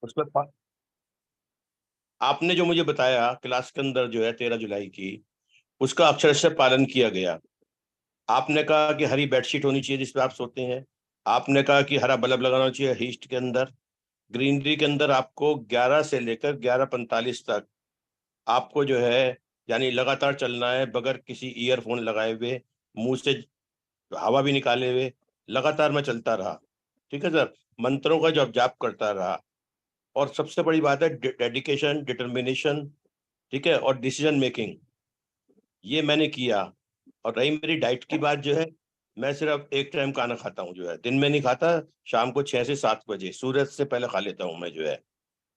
उसमें आपने जो मुझे बताया क्लास के अंदर जो है 13 जुलाई की, उसका अक्षरशः पालन किया गया। आपने कहा कि हरी बेडशीट होनी चाहिए जिस पे आप सोते हैं। आपने कहा कि हरा बल्ब लगाना चाहिए हीस्ट के अंदर। ग्रीनरी के अंदर आपको 11 से लेकर 11:45 तक आपको जो है यानी लगातार चलना है, बगैर किसी ईयरफोन लगाए हुए, मुंह से हवा भी निकाले हुए। लगातार मैं चलता रहा। ठीक है सर। मंत्रों का जब जाप करता रहा। और सबसे बड़ी बात है डेडिकेशन, डिटर्मिनेशन। ठीक है, और डिसीजन मेकिंग, ये मैंने किया। और रही मेरी डाइट की बात जो है, मैं सिर्फ एक टाइम खाना खाता हूँ जो है, दिन में नहीं खाता। शाम को 6 से 7 बजे सूरज से पहले खा लेता हूँ मैं जो है।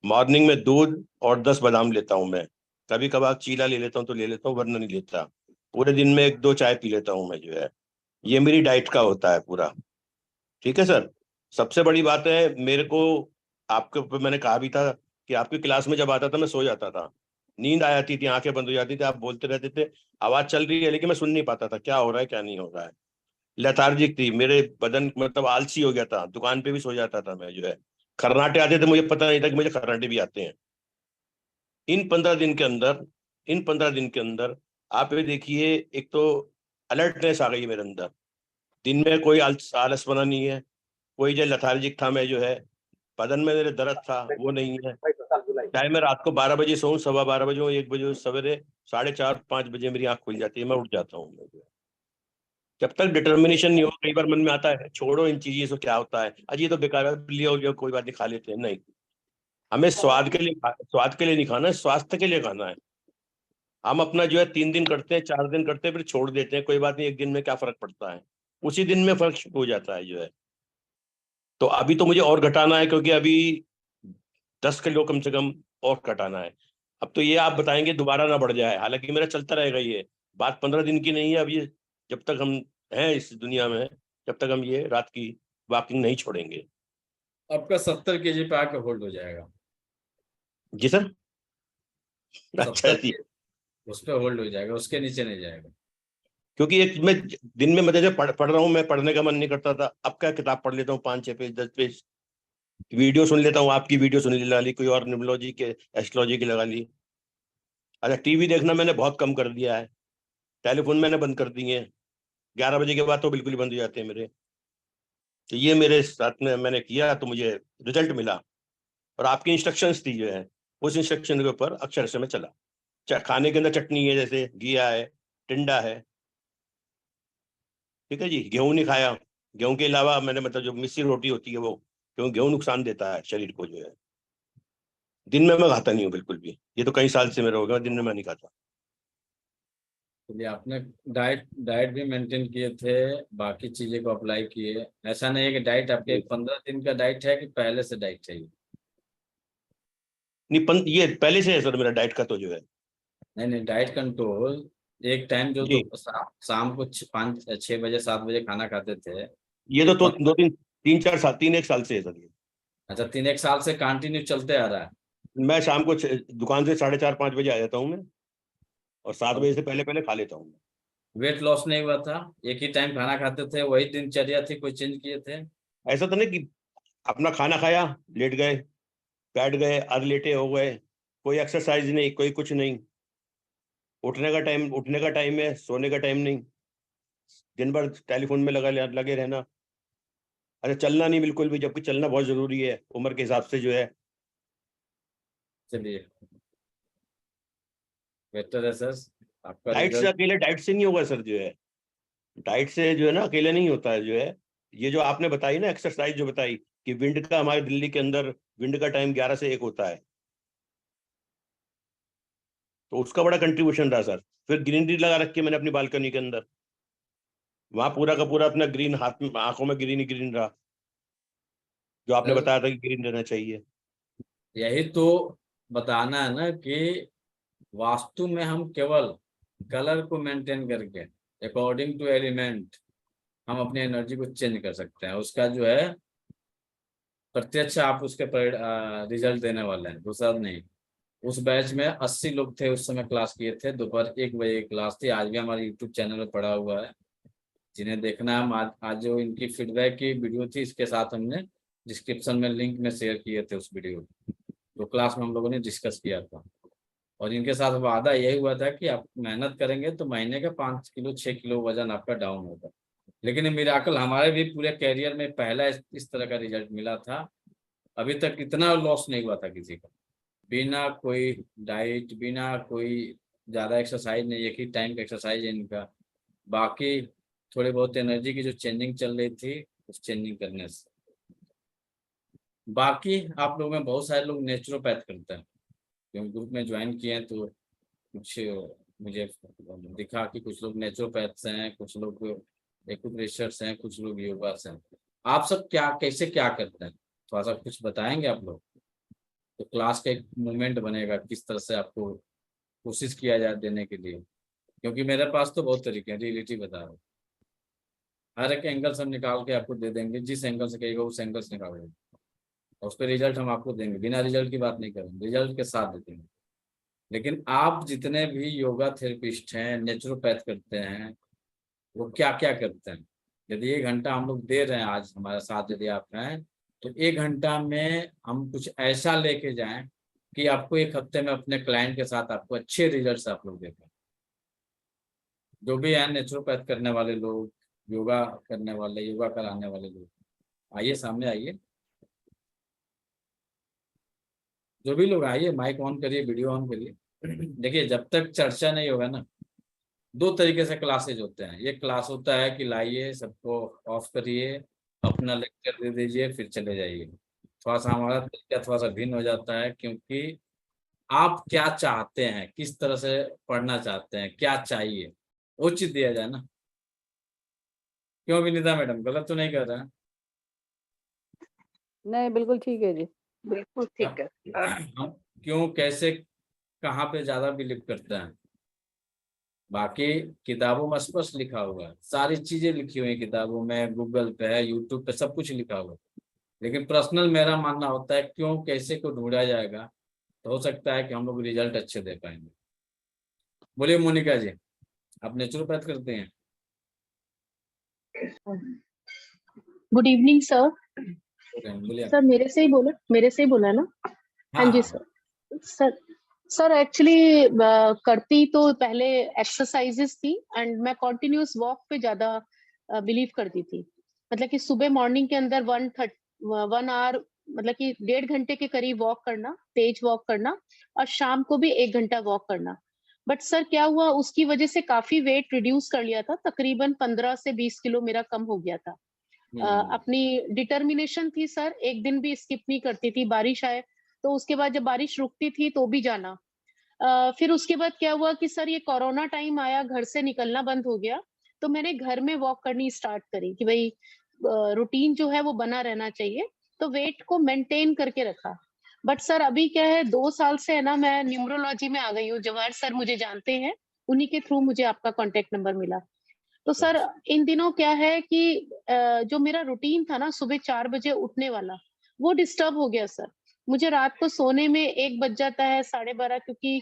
मॉर्निंग में दूध और 10 बादाम लेता हूँ मैं। कभी कभार चीला ले लेता हूँ तो ले लेता हूँ, वरना नहीं लेता। पूरे दिन में 1-2 चाय पी लेता हूँ मैं जो है। ये मेरी डाइट का होता है पूरा। ठीक है सर। सबसे बड़ी बात है मेरे को, आपके ऊपर मैंने कहा भी था कि आपकी क्लास में जब आता था मैं सो जाता था। नींद आ जाती थी, आंखें बंद हो जाती थी, आप बोलते रहते थे, आवाज चल रही है लेकिन मैं सुन नहीं पाता था क्या हो रहा है क्या नहीं हो रहा है। लेथार्जिक थी, मेरे बदन मतलब आलसी हो गया था, दुकान पे भी सो जाता था मैं जो है। खर्राटे आते थे, मुझे पता नहीं था कि मुझे खर्राटे भी आते हैं। इन 15 दिन के अंदर, इन 15 दिन के अंदर आप ये देखिए, एक तो अलर्टनेस आ गई है मेरे अंदर। दिन में कोई आलस बना नहीं है। कोई जो लथार्जिक था मैं जो है, बदन में मेरे दर्द था वो नहीं है। चाहे मैं रात को 12 बजे सोऊं, 12:15 बजे हो, 1 बजे, सवेरे 4:30-5 बजे मेरी आंख खुल जाती है, मैं उठ जाता हूँ मैं जो है। जब तक डिटर्मिनेशन नहीं हो, कई बार मन में आता है छोड़ो इन चीजों से क्या होता है, अजी ये तो बेकार है, लियो लियो कोई बात नहीं, खा लेते हैं। नहीं, हमें स्वाद के लिए स्वाद के लिए नहीं खाना है, स्वास्थ्य के लिए खाना है। हम अपना जो है 3 दिन करते हैं, 4 दिन करते हैं, फिर छोड़ देते हैं, कोई बात नहीं, एक दिन में क्या फर्क पड़ता है। उसी दिन में फर्क शुरू हो जाता है जो है। तो अभी तो मुझे और घटाना है, क्योंकि अभी 10 किलो कम से कम और घटाना है। अब तो ये आप बताएंगे दोबारा ना बढ़ जाए, हालांकि मेरा चलता रहेगा ये। बात 15 दिन की नहीं है अब ये। जब तक हम हैं इस दुनिया में, जब तक हम ये रात की वॉकिंग नहीं छोड़ेंगे। आपका 70 kg पे आके होल्ड हो जाएगा। जी सर। अच्छा 70 जी। उस पे होल्ड हो जाएगा, उसके नीचे नहीं जाएगा। क्योंकि एक मैं दिन में, मैं जैसे पढ़ रहा हूँ, मैं पढ़ने का मन नहीं करता था, अब क्या किताब पढ़ लेता हूँ, 5-6 पेज, 10 पेज। वीडियो सुन लेता हूँ, आपकी वीडियो सुन लगा ली, कोई और न्यूमोलॉजी के, एस्ट्रोलॉजी की लगा ली। अच्छा, टीवी देखना मैंने बहुत कम कर दिया है। टेलीफोन मैंने बंद कर दिए हैं। 11 बजे के बाद तो बिल्कुल ही बंद हो जाते हैं मेरे। तो ये मेरे साथ में मैंने किया तो मुझे रिजल्ट मिला। और आपकी इंस्ट्रक्शंस थी जो है, उस इंस्ट्रक्शन के ऊपर अक्षर से मैं चला। खाने के अंदर चटनी है, जैसे घिया है, टिंडा है। ठीक है जी, गेहूं नहीं खाया। गेहूं के अलावा मैंने मतलब जो मिस्सी रोटी होती है वो, क्योंकि गेहूं नुकसान देता है शरीर को जो है। दिन में मैं खाता नहीं हूँ बिल्कुल भी, ये तो कई साल से मेरा हो गया, दिन में मैं नहीं खाता। चलिए, आपने डाइट डाइट भी मेंटेन किए थे, बाकी चीजें को अप्लाई किए। ऐसा नहीं है कि डाइट आपके 15 दिन का डाइट है कि पहले से डाइट चाहिए। नहीं, ये पहले से है सर मेरा डाइट का तो जो है। नहीं नहीं, डाइट कंट्रोल। एक टाइम जो जी। शाम को 5-6 बजे 7 बजे खाना खाते थे। ये ये तो 2-3 3-4 साल, 3 1 साल से है सर ये। अच्छा, 3 1 साल से कंटिन्यू चलते आ रहा है। मैं शाम को दुकान से 4:30-5 बजे आ जाता हूँ मैं। और 7 बजे और से पहले पहले खा लेता हूँ मैं। वेट लॉस नहीं हुआ था? एक ही टाइम खाना खाते थे, वही दिनचर्या थी, कोई चेंज किए थे? ऐसा तो नहीं कि अपना खाना खाया, लेट गए, बैठ गए, आध लेटे हो गए, कोई एक्सरसाइज नहीं, कोई कुछ नहीं। उठने का टाइम है, सोने का टाइम नहीं। दिन भर टेलीफोन में लगे रहना। अच्छा, चलना नहीं बिल्कुल भी, जबकि चलना बहुत जरूरी है उम्र के हिसाब से जो है। चलिए, बेटर है सर। आपका डाइट से रिजल्ट। अकेले, डाइट से नहीं होगा सर जो है। डाइट से जो है ना अकेले नहीं होता है जो है। ये जो आपने बताई ना एक्सरसाइज जो बताई, कि विंड का, हमारे दिल्ली के अंदर विंड का टाइम 11 से 1 होता है, तो उसका बड़ा कंट्रीब्यूशन रहा सर। फिर ग्रीनरी लगा रखी है मैंने अपनी बालकनी के अंदर। वहां पूरा का पूरा अपना ग्रीन, हाथ में आंखों में ग्रीन ही ग्रीन रहा, जो आपने सर, बताया था कि ग्रीन रहना चाहिए। यही तो बताना है ना कि वास्तु में हम केवल कलर को मेंटेन करके, अकॉर्डिंग टू एलिमेंट, हम अपनी एनर्जी को चेंज कर सकते हैं। उसका जो है प्रत्यक्ष आप उसके रिजल्ट देने वाले हैं, दूसरा नहीं। उस बैच में 80 लोग थे, उस समय क्लास किए थे, दोपहर 1 बजे की क्लास थी। आज भी हमारे यूट्यूब चैनल में पड़ा हुआ है, जिन्हें देखना है। हम आज जो इनकी फीडबैक की वीडियो थी, इसके साथ हमने डिस्क्रिप्शन में लिंक में शेयर किए थे उस वीडियो को, तो क्लास में हम लोगों ने डिस्कस किया था। और इनके साथ वादा यही हुआ था कि आप मेहनत करेंगे तो महीने का 5 किलो 6 किलो वजन आपका डाउन होगा। लेकिन ये मिराकल हमारे भी पूरे कैरियर में पहला इस तरह का रिजल्ट मिला था। अभी तक इतना लॉस नहीं हुआ था किसी का, बिना कोई डाइट, बिना कोई ज़्यादा एक्सरसाइज नहीं, एक ही टाइम का एक्सरसाइज है इनका। बाकी थोड़ी बहुत एनर्जी की जो चेंजिंग चल रही थी उस चेंजिंग करने से। बाकी आप लोगों में बहुत सारे लोग नेचुरोपैथ करते हैं, क्योंकि ग्रुप में ज्वाइन किए हैं तो कुछ मुझे दिखा कि कुछ लोग नेचुरोपैथ्स हैं, कुछ लोग एक्यूप्रेशर्स हैं, कुछ लोग योगा हैं। आप सब क्या कैसे क्या करते हैं, थोड़ा सा कुछ बताएंगे आप लोग, तो क्लास का एक मूवमेंट बनेगा किस तरह से आपको कोशिश किया जाए देने के लिए। क्योंकि मेरे पास तो बहुत तरीके हैं, रियलिटी बता रहा हूँ, हर एक एंगल से हम निकाल के आपको दे देंगे, जिस एंगल से कहेगा उस एंगल से निकाल देंगे, और उस पर रिजल्ट हम आपको देंगे, बिना रिजल्ट की बात नहीं करेंगे, रिजल्ट के साथ देंगे। लेकिन आप जितने भी योगा थेरेपिस्ट हैं, नेचुरोपैथ करते हैं, वो क्या क्या करते हैं। यदि 1 घंटा हम लोग दे रहे हैं आज हमारे साथ, यदि आप हैं तो 1 घंटा में हम कुछ ऐसा लेके जाएं कि आपको 1 हफ्ते में अपने क्लाइंट के साथ आपको अच्छे रिजल्ट्स आप लोग देखें। जो भी हैं नेचुरोपैथ करने वाले लोग, योगा करने वाले, योगा कराने वाले लोग, आइए सामने आइए, जो भी लोग आइए, माइक ऑन करिए, वीडियो ऑन करिए। देखिए, जब तक चर्चा नहीं होगा ना, 2 तरीके से क्लासेज होते हैं। एक क्लास होता है कि लाइए, सबको ऑफ करिए, अपना लेक्चर दे दीजिए, फिर चले जाइए। थोड़ा सा हमारा तरीका थोड़ा सा भिन्न हो जाता है, क्योंकि आप क्या चाहते हैं, किस तरह से पढ़ना चाहते हैं, क्या चाहिए, वो चीज दिया जाए ना। क्यों विनीता मैडम, गलत तो नहीं कर रहे हैं? नहीं, बिल्कुल ठीक है जी। बिल्कुल ठीक है। हम क्यों, कैसे, कहाँ पे ज्यादा बिलीव करते हैं। बाकी किताबों में स्पष्ट लिखा हुआ है, सारी चीजें लिखी हुई हैं किताबों में, गूगल पे है, यूट्यूब पे सब कुछ लिखा हुआ है। लेकिन पर्सनल मेरा मानना होता है क्यों कैसे को ढूंढा जाएगा, तो हो सकता है कि हम लोग रिजल्ट अच्छे दे पाएंगे। बोलिए मोनिका जी, आप नेचुरोपैथ करते हैं? Good evening sir. बोलिए। सर मेरे से ही बोला ना? हाँ जी सर। सर एक्चुअली करती तो पहले एक्सरसाइजेस थी, एंड मैं कॉन्टिन्यूस वॉक पे ज्यादा बिलीव करती थी। मतलब कि सुबह मॉर्निंग के अंदर 1 आवर, मतलब कि 1.5 घंटे के करीब वॉक करना, तेज वॉक करना, और शाम को भी 1 घंटा वॉक करना। बट सर क्या हुआ, उसकी वजह से काफी वेट रिड्यूस कर लिया था, तकरीबन 15 से 20 किलो मेरा कम हो गया था। अपनी डिटर्मिनेशन थी सर, एक दिन भी स्किप नहीं करती थी। बारिश आए तो उसके बाद जब बारिश रुकती थी तो भी जाना। फिर उसके बाद क्या हुआ कि सर ये कोरोना टाइम आया, घर से निकलना बंद हो गया, तो मैंने घर में वॉक करनी स्टार्ट करी कि भाई रूटीन जो है वो बना रहना चाहिए, तो वेट को मेंटेन करके रखा। बट सर अभी क्या है, 2 साल से है ना, मैं न्यूमरोलॉजी में आ गई हूँ। जवाहर सर मुझे जानते हैं, उन्हीं के थ्रू मुझे आपका कांटेक्ट नंबर मिला। तो सर इन दिनों क्या है कि जो मेरा रूटीन था ना सुबह 4 बजे उठने वाला, वो डिस्टर्ब हो गया सर। मुझे रात को सोने में 1 बज जाता है, 12:30, क्योंकि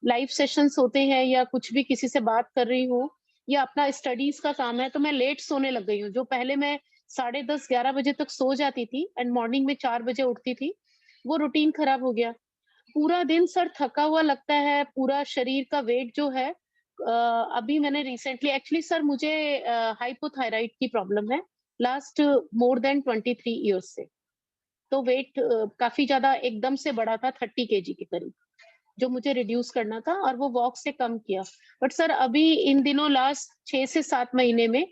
लाइव सेशंस होते हैं या कुछ भी किसी से बात कर रही हूँ या अपना स्टडीज का काम है, तो मैं लेट सोने लग गई हूँ। जो पहले मैं 10:30 11 बजे तक सो जाती थी एंड मॉर्निंग में 4 बजे उठती थी, वो रूटीन खराब हो गया। पूरा दिन सर थका हुआ लगता है, पूरा शरीर का वेट जो है, अभी मैंने रिसेंटली, एक्चुअली सर मुझे हाइपोथायराइड की प्रॉब्लम है लास्ट मोर देन 23 इयर्स से। तो वेट काफी ज्यादा एकदम से बढ़ा था, 30 केजी के करीब, जो मुझे रिड्यूस करना था, और वो वॉक से कम किया। बट सर अभी इन दिनों लास्ट 6 से 7 महीने में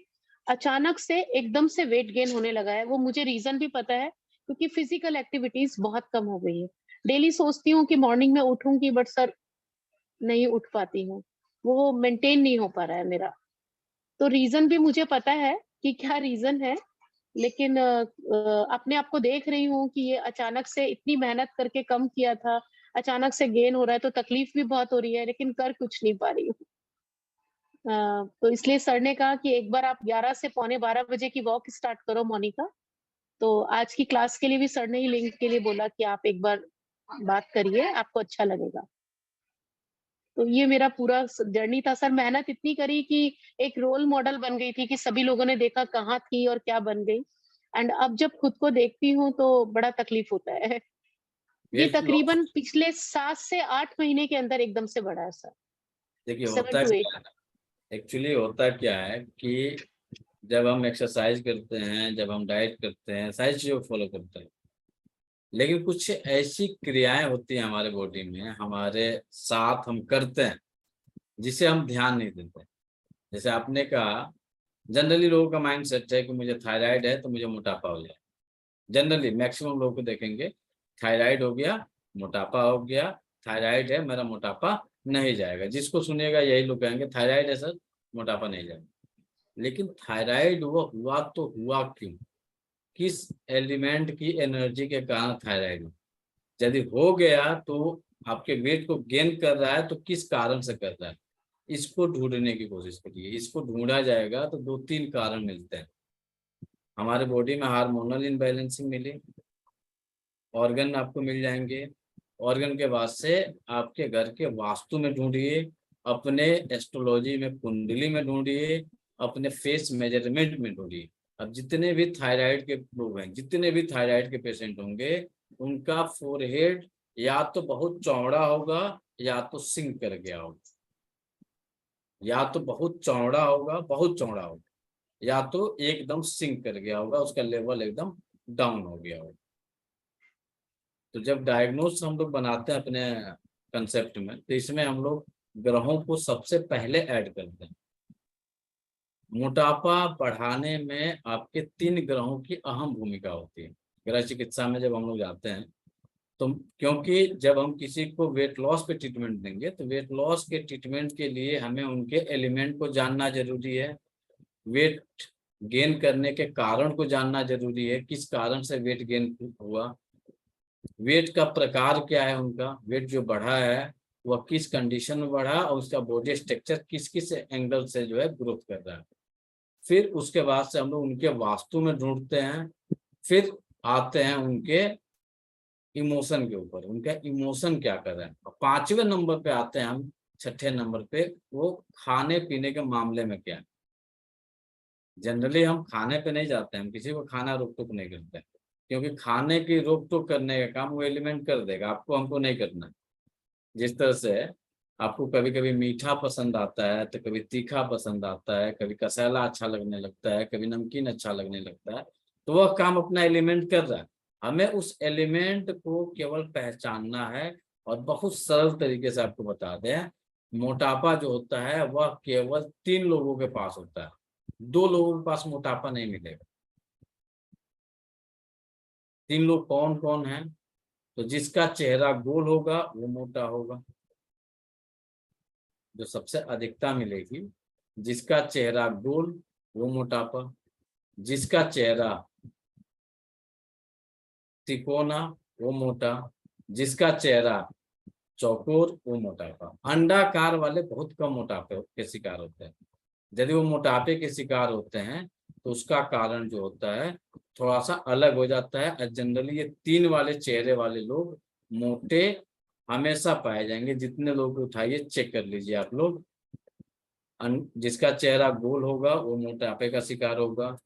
अचानक से एकदम से वेट गेन होने लगा है। वो मुझे रीजन भी पता है, क्योंकि फिजिकल एक्टिविटीज बहुत कम हो गई है। डेली सोचती हूँ कि मॉर्निंग में उठूंगी, बट सर नहीं उठ पाती हूँ, वो मेंटेन नहीं हो पा रहा है मेरा। तो रीजन भी मुझे पता है कि क्या रीजन है, लेकिन अपने आप को देख रही हूँ कि ये अचानक से इतनी मेहनत करके कम किया था, अचानक से गेन हो रहा है, तो तकलीफ भी बहुत हो रही है, लेकिन कर कुछ नहीं पा रही हूँ। तो इसलिए सर ने कहा कि एक बार आप 11 से पौने 12 बजे की वॉक स्टार्ट करो मोनिका। तो आज की क्लास के लिए भी सर ने ही लिंक के लिए बोला कि आप एक बार बात करिए, आपको अच्छा लगेगा। तो ये मेरा पूरा जर्नी था सर। मेहनत इतनी करी कि एक रोल मॉडल बन गई थी कि सभी लोगों ने देखा कहाँ थी और क्या बन गई। एंड अब जब खुद को देखती हूँ तो बड़ा तकलीफ होता है। ये वेट लॉस तकरीबन पिछले 7 से 8 महीने के अंदर एकदम से बढ़ा है सर, देखिए 7 होता to 8। क्या है, एक्चुअली होता क्या है कि जब हम एक्सरसाइज करते हैं, जब हम डाइट करते हैं, सारी चीज़ों को फॉलो करते हैं, लेकिन कुछ ऐसी क्रियाएं होती हैं हमारे बॉडी में, हमारे साथ हम करते हैं, जिसे हम ध्यान नहीं देते। जैसे आपने कहा, जनरली लोगों का माइंड सेट है कि मुझे थायराइड है तो मुझे मोटापा हो जाए। जनरली मैक्सिमम लोगों को देखेंगे, थायराइड हो गया, मोटापा हो गया, थायराइड है मेरा, मोटापा नहीं जाएगा। जिसको सुनेगा यही लोग कहेंगे थायराइड है सर, मोटापा नहीं जाएगा। लेकिन थायराइड वो हुआ तो हुआ क्यों? किस एलिमेंट की एनर्जी के कारण थायराइड? यदि हो गया तो आपके वेट को गेन कर रहा है तो किस कारण से कर रहा है, इसको ढूंढने की कोशिश करिए। इसको ढूंढा जाएगा तो 2-3 कारण मिलते हैं। हमारे बॉडी में हार्मोनल इनबैलेंसिंग मिली, ऑर्गन आपको मिल जाएंगे, ऑर्गन के बाद से आपके घर के वास्तु में ढूंढिए, अपने एस्ट्रोलॉजी में कुंडली में ढूंढिए, अपने फेस मेजरमेंट में ढूंढिए। अब जितने भी थायराइड के लोग हैं, जितने भी थायराइड के पेशेंट होंगे, उनका फोरहेड या तो बहुत चौड़ा होगा या तो सिंक कर गया होगा, या तो बहुत चौड़ा होगा, बहुत चौड़ा होगा, या तो एकदम सिंक कर गया होगा, उसका लेवल एकदम डाउन हो गया होगा। तो जब डायग्नोस हम लोग बनाते हैं अपने कंसेप्ट में, तो इसमें हम लोग ग्रहों को सबसे पहले ऐड करते हैं। मोटापा बढ़ाने में आपके 3 ग्रहों की अहम भूमिका होती है। ग्रह चिकित्सा में जब हम लोग जाते हैं तो, क्योंकि जब हम किसी को वेट लॉस पे ट्रीटमेंट देंगे तो वेट लॉस के ट्रीटमेंट के लिए हमें उनके एलिमेंट को जानना जरूरी है, वेट गेन करने के कारण को जानना जरूरी है, किस कारण से वेट गेन हुआ, वेट का प्रकार क्या है, उनका वेट जो बढ़ा है वह किस कंडीशन में बढ़ा और उसका बॉडी स्ट्रक्चर किस किस एंगल से जो है ग्रोथ कर रहा है। फिर उसके बाद से हम लोग उनके वास्तु में ढूंढते हैं, फिर आते हैं उनके इमोशन के ऊपर, उनका इमोशन क्या कर रहा है। और 5वें नंबर पे आते हैं हम, 6ठे नंबर पे, वो खाने पीने के मामले में क्या है। जनरली हम खाने पे नहीं जाते हैं, हम किसी को खाना रोक टोक नहीं करते हैं, क्योंकि खाने की रोक टोक करने का काम वो एलिमेंट कर देगा, आपको हमको नहीं करना। जिस तरह से आपको कभी कभी मीठा पसंद आता है तो कभी तीखा पसंद आता है, कभी कसैला अच्छा लगने लगता है, कभी नमकीन अच्छा लगने लगता है, तो वह काम अपना एलिमेंट कर रहा है। हमें उस एलिमेंट को केवल पहचानना है। और बहुत सरल तरीके से आपको बता दें, मोटापा जो होता है वह केवल 3 लोगों के पास होता है, 2 लोगों के पास मोटापा नहीं मिलेगा। 3 लोग कौन कौन हैं? तो जिसका चेहरा गोल होगा वो मोटा होगा, जो सबसे अधिकता मिलेगी। जिसका चेहरा गोल वो मोटापा, जिसका चेहरा तिकोना वो मोटा, जिसका चेहरा चौकोर वो मोटापा। अंडाकार वाले बहुत कम मोटापे के शिकार होते हैं। यदि वो मोटापे के शिकार होते हैं तो उसका कारण जो होता है थोड़ा सा अलग हो जाता है। जनरली ये 3 वाले चेहरे वाले लोग मोटे हमेशा पाए जाएंगे। जितने लोग उठाइए चेक कर लीजिए आप लोग, जिसका चेहरा गोल होगा वो मोटापे का शिकार होगा,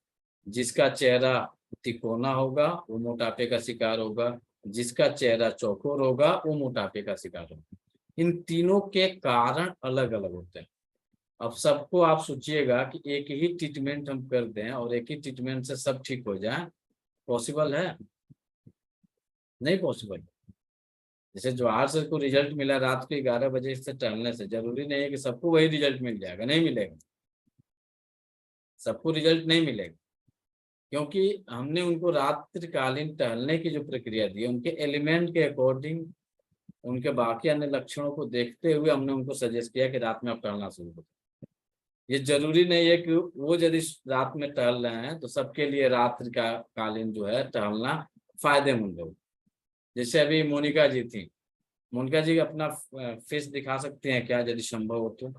जिसका चेहरा तिकोना होगा वो मोटापे का शिकार होगा, जिसका चेहरा चौकोर होगा वो मोटापे का शिकार होगा। इन तीनों के कारण अलग अलग होते हैं। अब सबको आप सोचिएगा कि एक ही ट्रीटमेंट हम कर दें और एक ही ट्रीटमेंट से सब ठीक हो जाए, पॉसिबल है? नहीं पॉसिबल। जैसे जवाहर सर को रिजल्ट मिला रात को 11 बजे से टहलने से, जरूरी नहीं है कि सबको वही रिजल्ट मिल जाएगा, नहीं मिलेगा, सबको रिजल्ट नहीं मिलेगा। क्योंकि हमने उनको रात्रिकालीन टहलने की जो प्रक्रिया दी है, उनके एलिमेंट के अकॉर्डिंग, उनके बाकी अन्य लक्षणों को देखते हुए हमने उनको सजेस्ट किया कि रात में आप टहलना शुरू करो। ये जरूरी नहीं है कि वो यदि रात में टहल रहे हैं तो सबके लिए रात्रि का कालीन जो है टहलना फायदेमंद हो। जैसे अभी मोनिका जी थी, मोनिका जी अपना फेस दिखा सकते हैं क्या यदि संभव हो तो?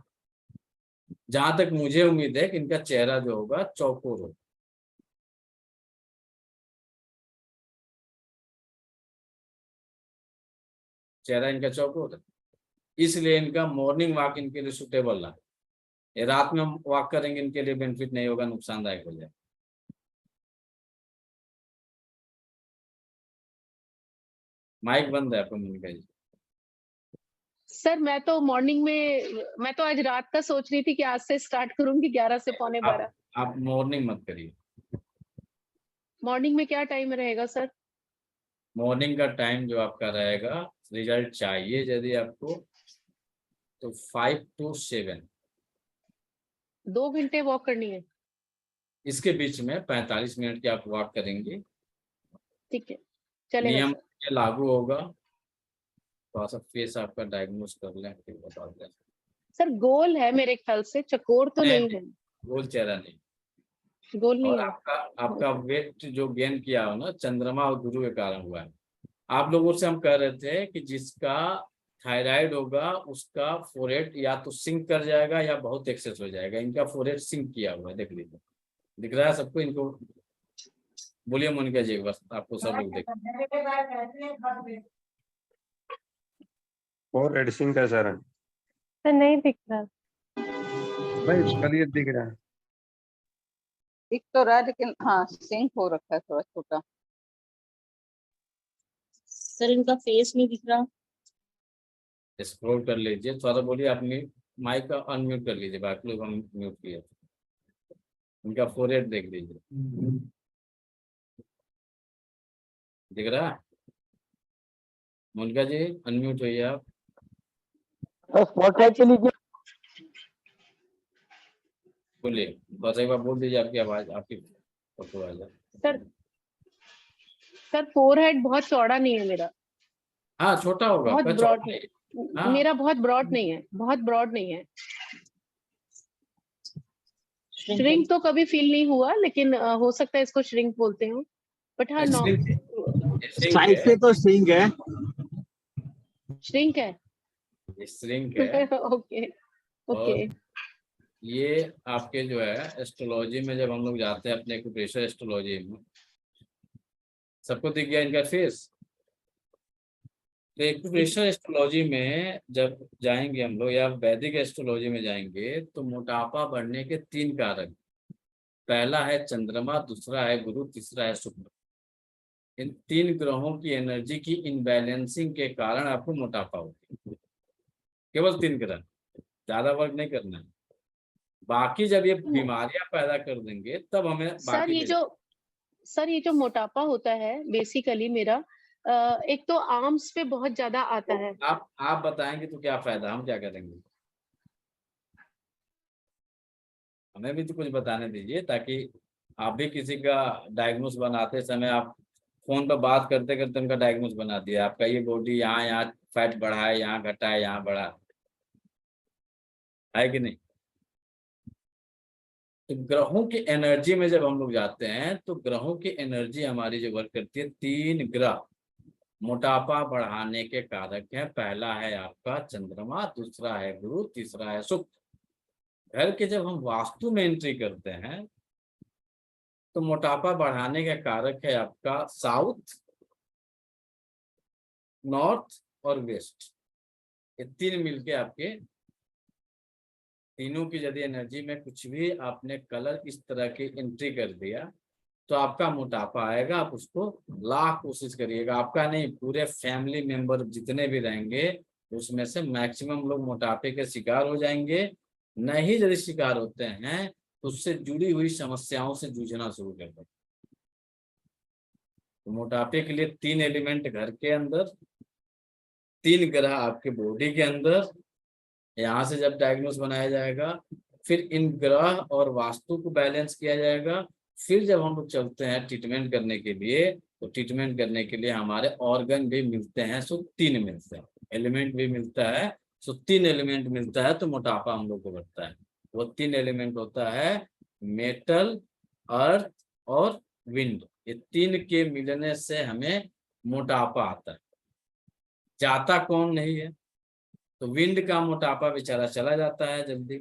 जहां तक मुझे उम्मीद है कि इनका चेहरा जो होगा चौकोर हो। चेहरा इनका चौकोर है, इसलिए इनका मॉर्निंग वॉक इनके लिए सुटेबल रहा। ये रात में वॉक करेंगे इनके लिए बेनिफिट नहीं होगा, नुकसानदायक हो जाए। माइक बंद है आपका मोनिका जी। सर मैं तो मॉर्निंग में, मैं तो आज रात का सोच रही थी कि आज से स्टार्ट करूंगी 11 से पौने 12। आप मॉर्निंग मत करिए। मॉर्निंग में क्या टाइम रहेगा सर? मॉर्निंग का टाइम जो आपका रहेगा, रिजल्ट चाहिए यदि आपको, तो 5 to 7 2 घंटे वॉक करनी है? इसके बीच में 45 मिनट की आप वॉक करेंगे। ठीक है, चलेगा नियम सर। ये लागू होगा। थोड़ा सा फेस आपका डायग्नोस कर लें, फिर बता दें। सर गोल है मेरे ख्याल से, चकोर तो नहीं है। गोल चेहरा नहीं। गोल नहीं और है। आपका वेट जो गेन किया हो ना, चंद्रमा और गुरु के कारण हुआ है। आप लोगों से हम कह रहे थे कि जिसका थायराइड होगा उसका फोरहेड या तो सिंक कर जाएगा या बहुत एक्सेस हो जाएगा। इनका फोरहेड सिंक किया हुआ है, देख लीजिए, दिख रहा है सबको। इनको बोलिए मोनिका जी, बस आपको सब लोग देख। और एडिसिंग का सर सर नहीं दिख रहा। भाई चलिए दिख रहा है। दिख तो रहा है लेकिन हाँ सिंक हो रखा है थोड़ा छोटा। सर इनका फेस नहीं दिख रहा। स्क्रॉल कर लीजिए थोड़ा सा, बोलिए अपनी माइक का अनम्यूट कर लीजिए, बाकी लोग हम म्यूट किए। इनका फोरहेड देख लीजिए, दिख रहा है? मोनिका जी अनम्यूट होइए आप। बोलिए बस एक बार बोल दीजिए, आपकी आवाज, आपकी फोटो आ जाए। सर सर फोरहेड बहुत चौड़ा नहीं है मेरा। हाँ छोटा होगा, बहुत आपका ब्रॉड चौड़ा नहीं। हाँ। मेरा बहुत ब्रॉड नहीं है, बहुत ब्रॉड नहीं है। श्रिंक तो कभी फील नहीं हुआ, लेकिन हो सकता है इसको श्रिंक बोलते हो। बट हाँ साइड से तो स्ट्रिंग है। श्रिंक है। श्रिंक है। Okay okay. और ये आपके जो है एस्ट्रोलॉजी में जब हम लोग जाते हैं अपने एक्यूप्रेशर एस्ट्रोलॉजी में, सबको दिख गया इनका फेस। तो एक्यूप्रेशर एस्ट्रोलॉजी में जब जाएंगे हम लोग या वैदिक एस्ट्रोलॉजी में जाएंगे तो मोटापा बढ़ने के 3 कारक, पहला है चंद्रमा, दूसरा है गुरु, तीसरा है शुक्र। इन 3 ग्रहों की एनर्जी की इनबैलेंसिंग के कारण आपको मोटापा होता है। केवल 3 ग्रह, ज्यादा वर्क नहीं करना है। बाकी जब ये बीमारियां पैदा कर देंगे तब हमें सर ये जो मोटापा होता है बेसिकली मेरा एक तो आर्म्स पे बहुत ज्यादा आता है। आप बताएंगे तो क्या फायदा, हम क्या करेंगे? हमें भी तो कुछ बताने दीजिए, ताकि आप भी किसी का डायग्नोस बनाते समय आप फोन पर बात करते करते उनका डायग्नोस बना दिया, आपका ये बॉडी यहाँ फैट बढ़ा है, यहाँ घटा है, यहाँ बढ़ा है कि नहीं? तो ग्रहों की एनर्जी में जब हम लोग जाते हैं तो ग्रहों की एनर्जी हमारी जो वर्क करती है, 3 ग्रह मोटापा बढ़ाने के कारक है। पहला है आपका चंद्रमा, दूसरा है गुरु, तीसरा है शुक्र। घर के जब हम वास्तु में एंट्री करते हैं तो मोटापा बढ़ाने का कारक है आपका साउथ, नॉर्थ और वेस्ट। ये 3 मिलके आपके, तीनों की यदि एनर्जी में कुछ भी आपने कलर इस तरह की एंट्री कर दिया तो आपका मोटापा आएगा। आप उसको लाख कोशिश करिएगा, आपका नहीं पूरे फैमिली मेंबर जितने भी रहेंगे उसमें से मैक्सिमम लोग मोटापे के शिकार हो जाएंगे। नहीं यदि शिकार होते हैं तो उससे जुड़ी हुई समस्याओं से जूझना शुरू कर देंगे। तो मोटापे के लिए 3 एलिमेंट घर के अंदर, 3 ग्रह आपके बॉडी के अंदर, यहाँ से जब डायग्नोस बनाया जाएगा फिर इन ग्रह और वास्तु को बैलेंस किया जाएगा। फिर जब हम लोग चलते हैं ट्रीटमेंट करने के लिए, तो ट्रीटमेंट करने के लिए हमारे ऑर्गन भी मिलते हैं, सो 3 मिलते हैं, एलिमेंट भी मिलता है, सो 3 एलिमेंट मिलता है तो मोटापा हम लोग को बढ़ता है। वो 3 एलिमेंट होता है मेटल, अर्थ और विंड। ये 3 के मिलने से हमें मोटापा आता है। जाता कौन नहीं है? तो विंड का मोटापा बेचारा चला जाता है जल्दी,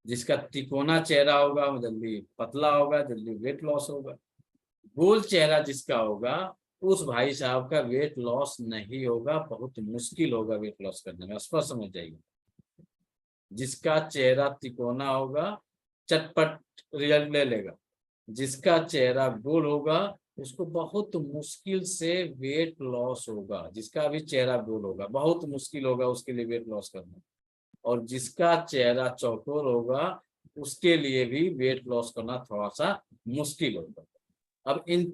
जिसका तिकोना चेहरा होगा वो जल्दी पतला होगा, जल्दी वेट लॉस होगा। गोल चेहरा जिसका होगा उस भाई साहब का वेट लॉस नहीं होगा, बहुत मुश्किल होगा वेट लॉस करने में, स्पष्ट समझ जाइए। जिसका चेहरा तिकोना होगा चटपट रिजल्ट ले लेगा, जिसका चेहरा गोल होगा उसको बहुत मुश्किल से वेट लॉस होगा। जिसका अभी चेहरा गोल होगा, बहुत मुश्किल होगा उसके लिए वेट लॉस करना, और जिसका चेहरा चौकोर होगा उसके लिए भी वेट लॉस करना थोड़ा सा मुश्किल होगा। अब इन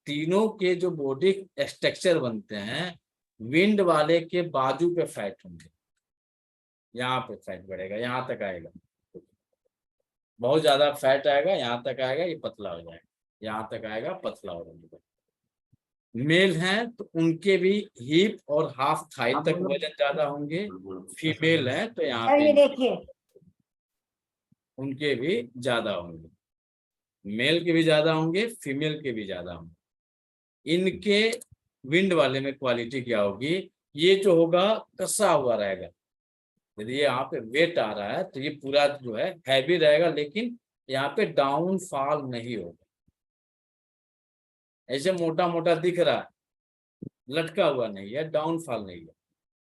तीनों के जो बॉडी स्ट्रक्चर बनते हैं, विंड वाले के बाजू पे फैट होंगे, यहाँ पे फैट बढ़ेगा, यहाँ तक आएगा, बहुत ज्यादा फैट आएगा, यहाँ तक आएगा, ये पतला हो जाएगा, यहाँ तक आएगा, पतला हो जाएगा। मेल हैं तो उनके भी हिप और हाफ थाई तक वजन ज्यादा होंगे। फीमेल है तो यहाँ पे देखिए उनके भी ज्यादा होंगे, मेल के भी ज्यादा होंगे, फीमेल के भी ज्यादा होंगे। इनके विंड वाले में क्वालिटी क्या होगी, ये जो होगा कसा हुआ रहेगा। यदि ये यहाँ पे वेट आ रहा है तो ये पूरा जो है हैवी रहेगा, लेकिन यहाँ पे डाउन फॉल नहीं होगा। ऐसे मोटा मोटा दिख रहा है, लटका हुआ नहीं है, डाउन फॉल नहीं है।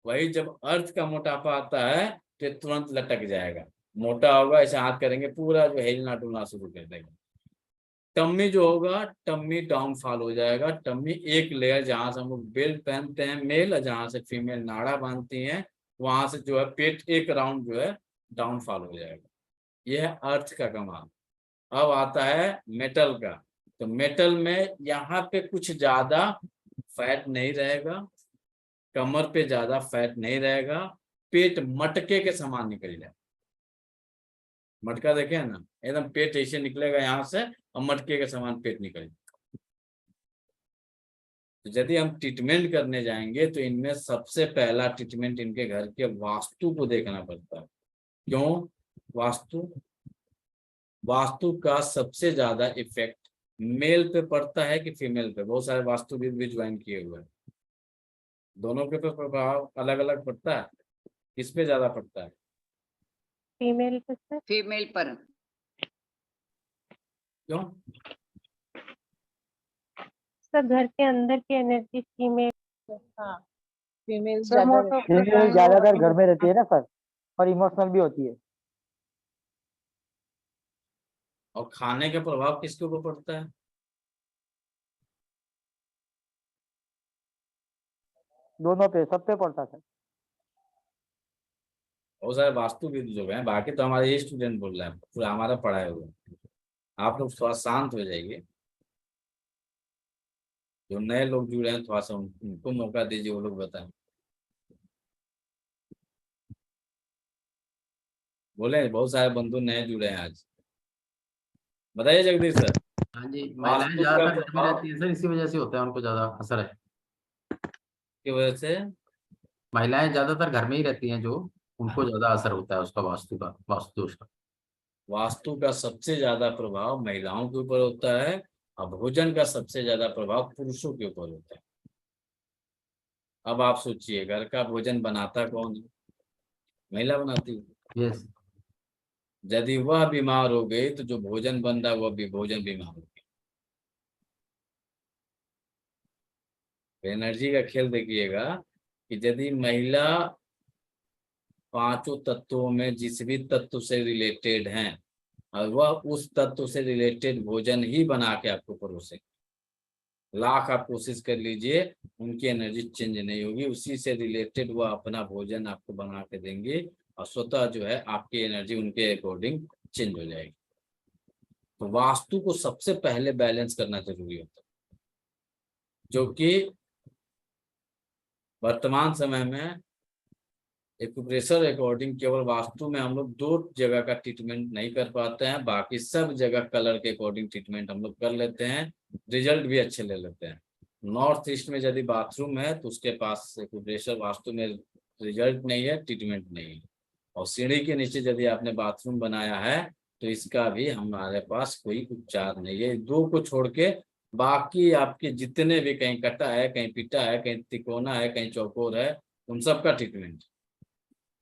वही जब अर्थ का मोटापा आता है तो तुरंत लटक जाएगा, मोटा होगा, ऐसे हाथ करेंगे पूरा जो हिलना डुलना शुरू कर देगा। टम्मी जो होगा, टम्मी डाउनफॉल हो जाएगा। टम्मी एक लेयर, जहां से हम लोग बेल्ट पहनते हैं मेल, और जहां से फीमेल नाड़ा बांधती हैं, वहां से जो है पेट एक राउंड जो है डाउनफॉल हो जाएगा। यह है अर्थ का कमाल। अब आता है मेटल का। तो मेटल में यहाँ पे कुछ ज्यादा फैट नहीं रहेगा, कमर पे ज्यादा फैट नहीं रहेगा, पेट मटके के समान निकल जाएगा। मटका देखे ना, एकदम पेट ऐसे निकलेगा यहाँ से, और मटके के समान पेट निकलेगा। तो यदि हम ट्रीटमेंट करने जाएंगे तो इनमें सबसे पहला ट्रीटमेंट इनके घर के वास्तु को देखना पड़ता है। क्यों? वास्तु का सबसे ज्यादा इफेक्ट मेल पे पड़ता है कि फीमेल पे? बहुत सारे वास्तुविद भी ज्वाइन किए हुए हैं, दोनों के प्रभाव अलग अलग पड़ता है। किस पे ज्यादा पड़ता है? फीमेल पे सर। फीमेल पर। क्यों? सर घर के अंदर की एनर्जी फीमेल। हाँ फीमेल सर, ज्यादा फीमेल ज्यादातर घर में रहती है ना सर, और इमोशनल भी होती है। और खाने का प्रभाव किसके ऊपर पड़ता है? दोनों पे, सब पे पड़ता है। बहुत सारे वास्तुविद जो हैं, बाकी तो हमारे ये स्टूडेंट बोल रहे हैं, पूरा हमारा पढ़ाए हुए। आप लोग थोड़ा शांत हो जाइए, जो नए लोग जुड़े हैं थोड़ा सा उनको मौका दीजिए, वो लोग बताएं। बोले बहुत सारे बंधु नए जुड़े हैं आज, बताइए जगदीश सर। हाँ जी, महिलाएं ज्यादातर घर में रहती हैं सर, इसी वजह से होता है, उनको ज्यादा असर है। की वजह से महिलाएं ज्यादातर घर में ही रहती हैं, जो उनको ज्यादा असर होता है उसका, वास्तु दोष का। वास्तु का सबसे ज्यादा प्रभाव महिलाओं के ऊपर होता है, और भोजन का सबसे ज्यादा प्रभाव पुरुषों के ऊपर होता है। अब आप सोचिए, घर का भोजन बनाता कौन है? महिला बनाती है। यस। यदि वह बीमार हो गई तो जो भोजन बन रहा है वह भी भोजन बीमार हो गया। एनर्जी का खेल देखिएगा कि यदि महिला पांचों तत्वों में जिस भी तत्व से रिलेटेड हैं, और वह उस तत्व से रिलेटेड भोजन ही बना के आपको परोसे, लाख आप कोशिश कर लीजिए, उनकी एनर्जी चेंज नहीं होगी। उसी से रिलेटेड वह अपना भोजन आपको बना के देंगे, और स्वतः जो है आपकी एनर्जी उनके अकॉर्डिंग चेंज हो जाएगी। तो वास्तु को सबसे पहले बैलेंस करना जरूरी होता है, जो कि वर्तमान समय में एक्यूप्रेशर अकॉर्डिंग केवल वास्तु में हम लोग 2 जगह का ट्रीटमेंट नहीं कर पाते हैं, बाकी सब जगह कलर के अकॉर्डिंग ट्रीटमेंट हम लोग कर लेते हैं, रिजल्ट भी अच्छे ले लेते हैं। नॉर्थ ईस्ट में यदि बाथरूम है तो उसके पास एक्यूप्रेशर वास्तु में रिजल्ट नहीं है, ट्रीटमेंट नहीं है। और सीढ़ी के नीचे यदि आपने बाथरूम बनाया है तो इसका भी हमारे पास कोई उपचार नहीं है। 2 को छोड़ के बाकी आपके जितने भी, कहीं कटा है, कहीं पिटा है, कहीं तिकोना है, कहीं चौकोर है, उन सब का ट्रीटमेंट,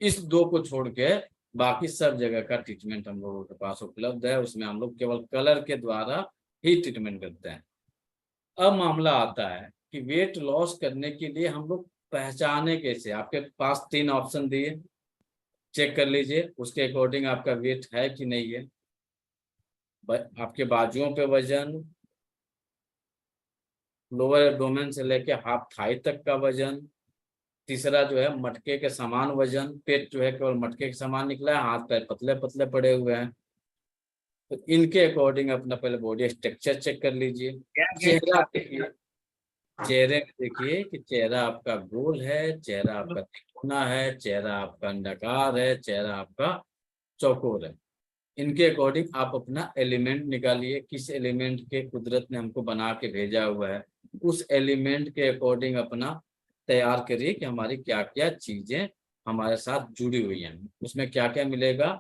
इस 2 को छोड़ के बाकी सब जगह का ट्रीटमेंट हम लोगों के पास उपलब्ध है। उसमें हम लोग केवल कलर के द्वारा ही ट्रीटमेंट करते हैं। अब मामला आता है कि वेट लॉस करने के लिए हम लोग पहचाने कैसे? आपके पास 3 ऑप्शन दिए, चेक कर लीजिए उसके अकॉर्डिंग आपका वेट है कि नहीं है। आपके बाजुओं पे वजन, लोअर एब्डोमेन से लेके हाफ थाई तक का वजन। तीसरा जो है मटके के समान वजन, पेट जो है केवल मटके के समान निकला है, हाथ पैर पतले पतले पड़े हुए हैं। तो इनके अकॉर्डिंग अपना पहले बॉडी स्ट्रक्चर चेक कर लीजिए। चेहरा देखिए, चेहरे में देखिए कि चेहरा आपका गोल है, चेहरा आपका तिकोना है, चेहरा आपका अंडाकार है, चेहरा आपका चौकोर है। इनके अकॉर्डिंग आप अपना एलिमेंट निकालिए, किस एलिमेंट के कुदरत ने हमको बना के भेजा हुआ है, उस एलिमेंट के अकॉर्डिंग अपना तैयार करिए कि हमारी क्या क्या चीजें हमारे साथ जुड़ी हुई हैं। उसमें क्या क्या मिलेगा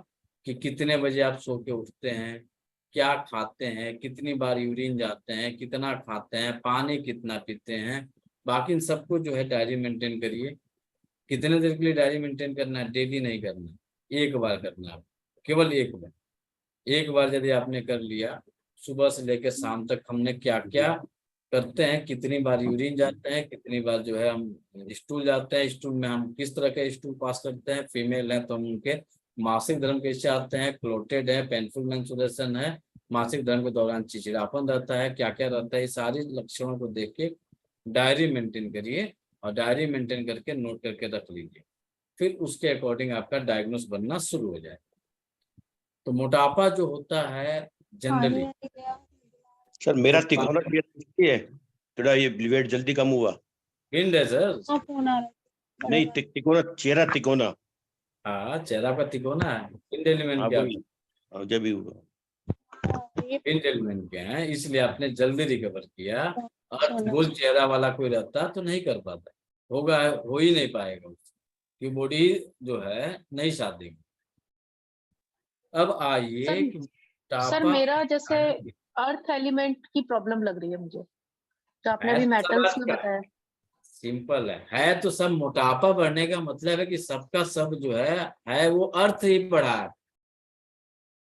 कि कितने बजे आप सो के उठते हैं, क्या खाते हैं, कितनी बार यूरिन जाते हैं, कितना खाते हैं, पानी कितना पीते हैं। बाकी इन सबको जो है डायरी मेंटेन करिए। कितने देर के लिए डायरी मेंटेन करना है? डेली नहीं करना है, एक बार करना है, केवल एक बार। एक बार यदि आपने कर लिया, सुबह से लेकर शाम तक हमने क्या क्या करते हैं, कितनी बार यूरिन जाते हैं, कितनी बार जो है हम स्टूल जाते हैं, स्टूल में हम किस तरह के स्टूल पास करते हैं, फीमेल हैं तो हम उनके मासिक धर्म कैसे आते हैं, क्लोटेड है, पेनफुल मेंस्ट्रुएशन है, मासिक धर्म के दौरान चिड़चिड़ापन रहता है, क्या क्या रहता है, ये सारी लक्षणों को देख के डायरी मेंटेन करिए और डायरी मेंटेन करके नोट करके रख लीजिए। फिर उसके अकॉर्डिंग आपका डायग्नोस बनना शुरू हो जाए। तो मोटापा जो होता है जनरली, सर मेरा तिकोना है, थोड़ा ये वेट जल्दी कम हुआ पिंड है सर। नहीं, तिकोना, चेहरा तिकोना। हाँ, चेहरा का तिकोना है, पिंड एलिमेंट क्या जब भी हुआ पिंड एलिमेंट के हैं, इसलिए आपने जल्दी रिकवर किया। और गोल चेहरा वाला कोई रहता तो नहीं कर पाता, होगा, हो ही नहीं पाएगा उसकी बॉडी जो है नहीं साथ देगी। अब आइए कि सर मेरा जैसे अर्थ एलिमेंट की प्रॉब्लम लग रही है मुझे, जो आपने अभी मेटल्स में बताया। सिंपल है तो सब मोटापा बढ़ने का मतलब है कि सबका सब जो है वो अर्थ ही बढ़ा है।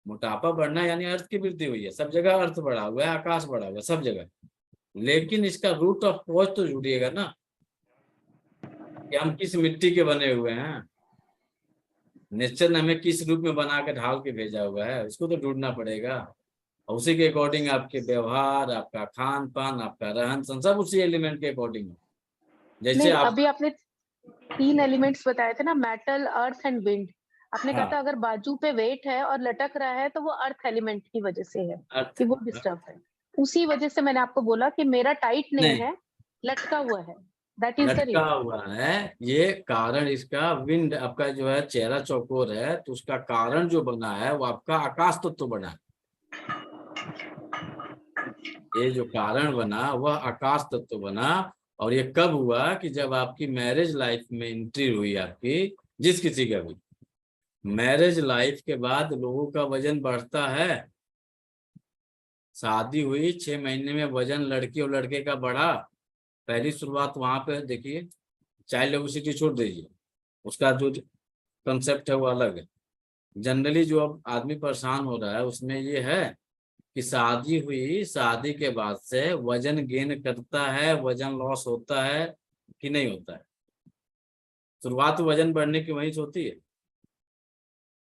मोटापा बढ़ना यानी अर्थ की वृद्धि हुई है, सब जगह अर्थ बढ़ा हुआ है, आकाश बढ़ा हुआ है सब जगह। लेकिन इसका रूट ऑफ कॉज तो जुड़िएगा ना, कि हम किस मिट्टी के बने हुए हैं, नेचर ने हमें किस रूप में बना के ढाल के भेजा हुआ है, उसको तो ढूंढना पड़ेगा। उसी के अकॉर्डिंग आपके व्यवहार, आपका खान पान, आपका रहन सहन सब उसी एलिमेंट के अकॉर्डिंग है। जैसे आप अभी आपने 3 एलिमेंट्स बताए थे ना, मेटल, अर्थ एंड विंड। आपने कहा था अगर बाजू पे वेट है और लटक रहा है तो वो अर्थ एलिमेंट की वजह से है कि वो डिस्टर्ब है। उसी वजह से मैंने आपको बोला कि मेरा टाइट नहीं है, लटका हुआ है। दैट इज द लटका हुआ है, ये कारण इसका विंड, आपका जो है चेहरा चौकोर है तो उसका कारण जो बना है वो आपका आकाश तत्व बना है। ये जो कारण बना वह आकाश तत्व बना। और ये कब हुआ कि जब आपकी मैरिज लाइफ में एंट्री हुई आपकी, जिस किसी का भी मैरिज लाइफ के बाद लोगों का वजन बढ़ता है। शादी हुई 6 महीने में वजन लड़की और लड़के का बढ़ा, पहली शुरुआत वहां पे देखिए। चाइल्ड ओबेसिटी छोड़ दीजिए, उसका जो कंसेप्ट है वो अलग है। जनरली जो अब आदमी परेशान हो रहा है उसमें ये है कि शादी हुई, शादी के बाद से वजन गेन करता है, वजन लॉस होता है कि नहीं होता है। शुरुआत वजन बढ़ने की वहीं से होती है।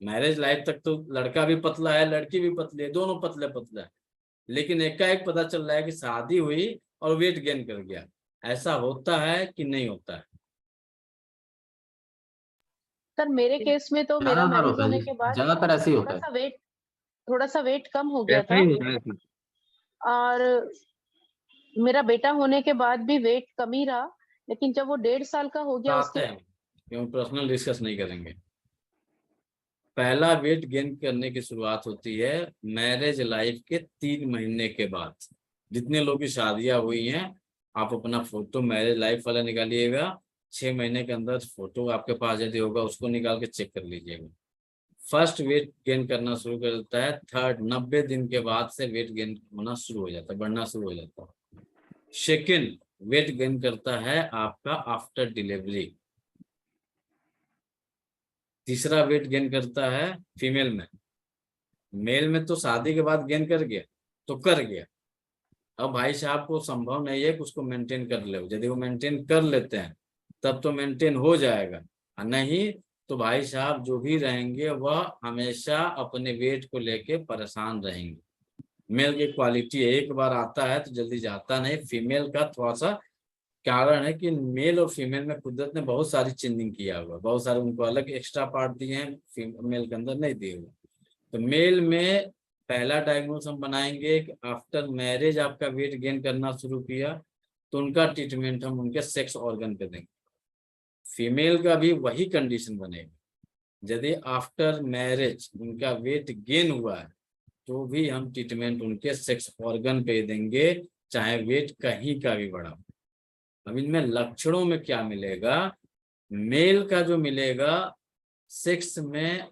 मैरिज लाइफ तक तो लड़का भी पतला है, लड़की भी पतली है, दोनों पतले पतले है। लेकिन एकाएक पता चल रहा है कि शादी हुई और वेट गेन कर गया। ऐसा होता है कि नहीं होता है? सर मेरे केस में तो मेरा ज्यादातर मैरिज होता है होने जी, के बाद ज्यादातर ऐसे ही होता है। थोड़ा सा वेट कम हो गया ऐसा था। ही होता है। और मेरा बेटा होने के बाद भी वेट कम ही रहा, लेकिन जब वो 1.5 साल का हो गया आते हैं क्यों, पर्सनल डिस्कस नहीं करेंगे। पहला वेट गेन करने की शुरुआत होती है मैरिज लाइफ के 3 महीने के बाद। जितने लोगों की शादियां हुई हैं, आप अपना फोटो मैरिज लाइफ वाला निकालिएगा। 6 महीने के अंदर फोटो आपके पास यदि होगा उसको निकाल के चेक कर लीजिएगा। फर्स्ट वेट गेन करना शुरू कर देता है 90 दिन के बाद से वेट गेन होना शुरू हो जाता है, बढ़ना शुरू हो जाता है। सेकेंड वेट गेन करता है आपका आफ्टर डिलीवरी। तीसरा वेट गेन करता है फीमेल में। मेल में तो शादी के बाद गेन कर गया तो कर गया। अब भाई साहब को संभव नहीं है कि उसको मेंटेन कर ले। यदि वो मेंटेन कर लेते हैं तब तो मेंटेन हो जाएगा, नहीं तो भाई साहब जो भी रहेंगे वह हमेशा अपने वेट को लेके परेशान रहेंगे। मेल की क्वालिटी है, एक बार आता है तो जल्दी जाता नहीं। फीमेल का थोड़ा सा कारण है कि मेल और फीमेल में कुदरत ने बहुत सारी चेंजिंग किया हुआ, बहुत सारे उनको अलग एक्स्ट्रा पार्ट दिए हैं, फीमेल के अंदर नहीं दिए हुए। तो मेल में पहला डायग्नोस हम बनाएंगे कि आफ्टर मैरिज आपका वेट गेन करना शुरू किया तो उनका ट्रीटमेंट हम उनके सेक्स ऑर्गन पे देंगे। फीमेल का भी वही कंडीशन बनेगा, यदि आफ्टर मैरिज उनका वेट गेन हुआ है तो भी हम ट्रीटमेंट उनके सेक्स ऑर्गन पे देंगे, चाहे वेट कहीं का भी बड़ा हो। अब इनमें लक्षणों में क्या मिलेगा? मेल का जो मिलेगा, सेक्स में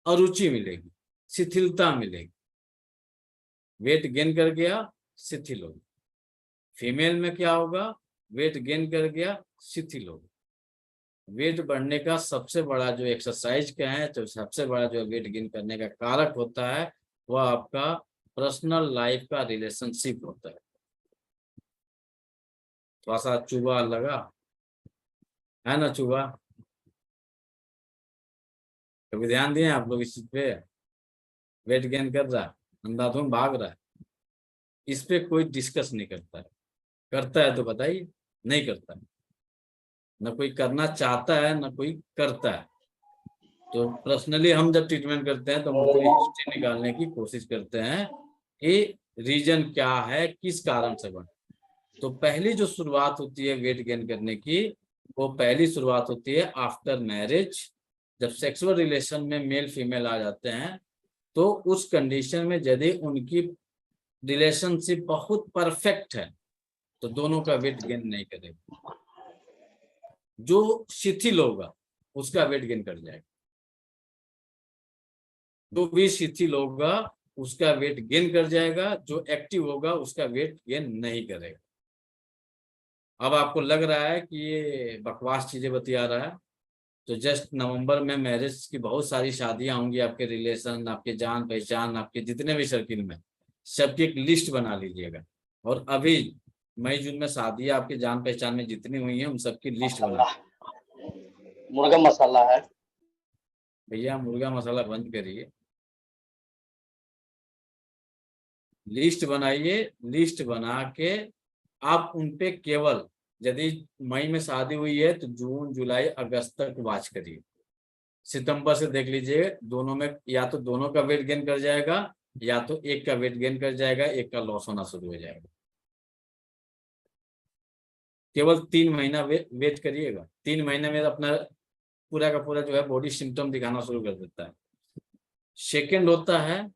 अरुचि मिलेगी, शिथिलता मिलेगी, वेट गेन कर गया शिथिल होगा। फीमेल में क्या होगा? वेट गेन कर गया शिथिल होगा। वेट बढ़ने का सबसे बड़ा जो एक्सरसाइज का है, तो सबसे बड़ा जो वेट गेन करने का कारक होता है वह आपका पर्सनल लाइफ का रिलेशनशिप होता है। थोड़ा सा चुभा लगा है ना? चुभा कभी ध्यान दिए आप लोग इस चीज पे? वेट गेन कर रहा है, अंधाधुंध भाग रहा है, इस पे कोई डिस्कस नहीं करता है। करता है तो बताइए, नहीं करता है। न कोई करना चाहता है न कोई करता है। तो पर्सनली हम जब ट्रीटमेंट करते हैं तो हम पूरी हिस्ट्री निकालने की कोशिश करते हैं कि रीजन क्या है, किस कारण से बना। तो पहली जो शुरुआत होती है वेट गेन करने की, वो पहली शुरुआत होती है आफ्टर मैरिज। जब सेक्सुअल रिलेशन में मेल फीमेल आ जाते हैं तो उस कंडीशन में यदि उनकी रिलेशनशिप बहुत परफेक्ट है तो दोनों का वेट गेन नहीं करेगा। जो शिथिल होगा उसका वेट गेन कर जाएगा, जो भी शिथिल होगा उसका वेट गेन कर जाएगा, जो एक्टिव होगा उसका वेट गेन नहीं करेगा। अब आपको लग रहा है कि ये बकवास चीजें बतिया रहा है, तो जस्ट नवंबर में मैरिज की बहुत सारी शादियां होंगी, आपके रिलेशन, आपके जान पहचान, आपके जितने भी सर्किल में, सबकी एक लिस्ट बना लीजिएगा। और अभी मई जून में शादियां आपके जान पहचान में जितनी हुई हैं उन सबकी लिस्ट बना। मुर्गा मसाला है भैया, मुर्गा मसाला बंद करिए, लिस्ट बनाइए। लिस्ट बना के आप उनपे केवल, यदि मई में शादी हुई है तो जून जुलाई अगस्त तक वॉच करिए। सितंबर से देख लीजिए, दोनों में या तो दोनों का वेट गेन कर जाएगा या तो एक का वेट गेन कर जाएगा, एक का लॉस होना शुरू हो जाएगा। केवल 3 महीना वेट करिएगा। 3 महीने में अपना पूरा का पूरा जो है बॉडी सिम्टम दिखाना शुरू कर देता है। सेकेंड होता है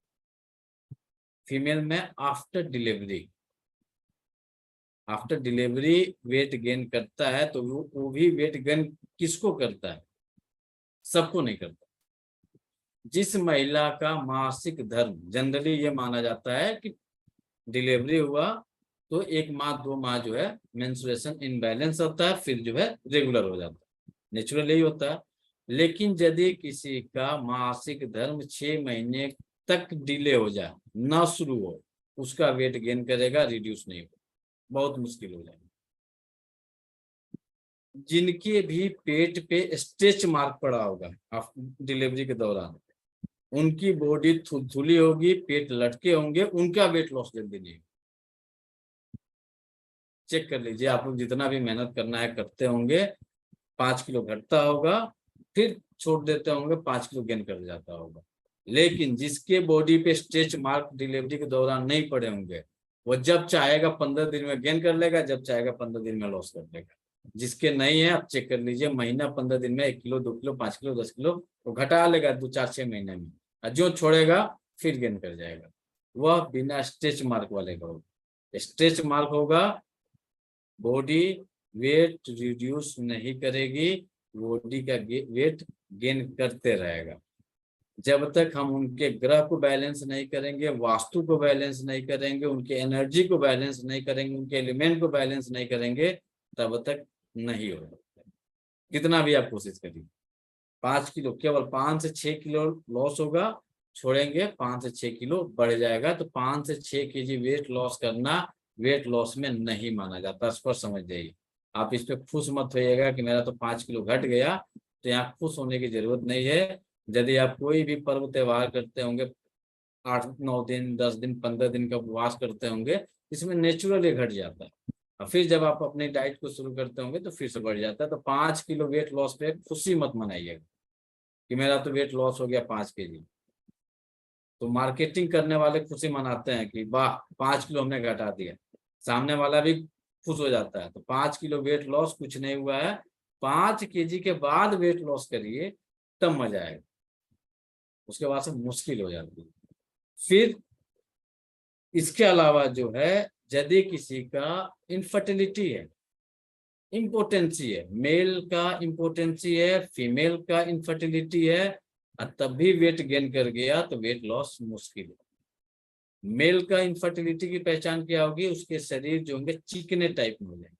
फीमेल में after delivery. After delivery weight gain करता है तो वो भी वेट गेन किसको करता है? सबको नहीं करता। जिस महिला का मासिक धर्म, जनरली ये माना जाता है कि डिलीवरी हुआ तो 1 माह 2 माह जो है मेंस्ट्रुएशन इनबैलेंस होता है, फिर जो है रेगुलर हो जाता है, नेचुरली ही होता है। लेकिन यदि किसी का मासिक धर्म 6 महीने तक डिले हो जाए, ना शुरू हो, उसका वेट गेन करेगा, रिड्यूस नहीं होगा, बहुत मुश्किल हो जाएगा। जिनके भी पेट पे स्ट्रेच मार्क पड़ा होगा डिलीवरी के दौरान, उनकी बॉडी थुलथुली होगी, पेट लटके होंगे, उनका वेट लॉस जल्दी नहीं। चेक कर लीजिए, आप लोग जितना भी मेहनत करना है करते होंगे, 5 किलो घटता होगा, फिर छोड़ देते होंगे, 5 किलो गेन कर जाता होगा। लेकिन जिसके बॉडी पे स्ट्रेच मार्क डिलीवरी के दौरान नहीं पड़े होंगे, वो जब चाहेगा 15 दिन में गेन कर लेगा, जब चाहेगा 15 दिन में लॉस कर लेगा। जिसके नहीं है, आप चेक कर लीजिए, महीना 15 दिन में 1 किलो 2 किलो 5 किलो 10 किलो वो घटा लेगा 2 4 6 महीने में, और जो छोड़ेगा फिर गेन कर जाएगा। वह बिना स्ट्रेच मार्क वाले का होगा। स्ट्रेच मार्क होगा, बॉडी वेट रिड्यूस नहीं करेगी, बॉडी का वेट गेन करते रहेगा। जब तक हम उनके ग्रह को बैलेंस नहीं करेंगे, वास्तु को बैलेंस नहीं करेंगे, उनके एनर्जी को बैलेंस नहीं करेंगे, उनके एलिमेंट को बैलेंस नहीं करेंगे, तब तक नहीं होगा। कितना भी आप कोशिश करिए, 5 किलो, केवल 5 से 6 किलो लॉस होगा, छोड़ेंगे 5 से 6 किलो बढ़ जाएगा। तो 5 से 6 केजी वेट लॉस करना वेट लॉस में नहीं माना जाता, इस पर समझ जाइए। आप इस पे खुश मत होइएगा कि मेरा तो 5 किलो घट गया, तो यहाँ खुश होने की जरूरत नहीं है। यदि आप कोई भी पर्व त्योहार करते होंगे, 8-9 दिन, 10 दिन, 15 दिन का उपवास करते होंगे, इसमें नेचुरली घट जाता है। और फिर जब आप अपनी डाइट को शुरू करते होंगे तो फिर से बढ़ जाता है। तो 5 किलो वेट लॉस पे खुशी मत मनाइएगा कि मेरा तो वेट लॉस हो गया 5 kg। तो मार्केटिंग करने वाले खुशी मनाते हैं कि वाह 5 किलो हमने घटा दिया, सामने वाला भी खुश हो जाता है। तो 5 किलो वेट लॉस कुछ नहीं हुआ है, 5 kg के बाद वेट लॉस करिए, तब मजा आएगा, उसके बाद से मुश्किल हो जाती है। फिर इसके अलावा जो है, यदि किसी का इनफर्टिलिटी है, इम्पोर्टेंसी है, मेल का इम्पोर्टेंसी है, फीमेल का इनफर्टिलिटी है, और तब भी वेट गेन कर गया तो वेट लॉस मुश्किल है। मेल का इनफर्टिलिटी की पहचान क्या होगी? उसके शरीर जो होंगे चिकने टाइप में हो जाएंगे।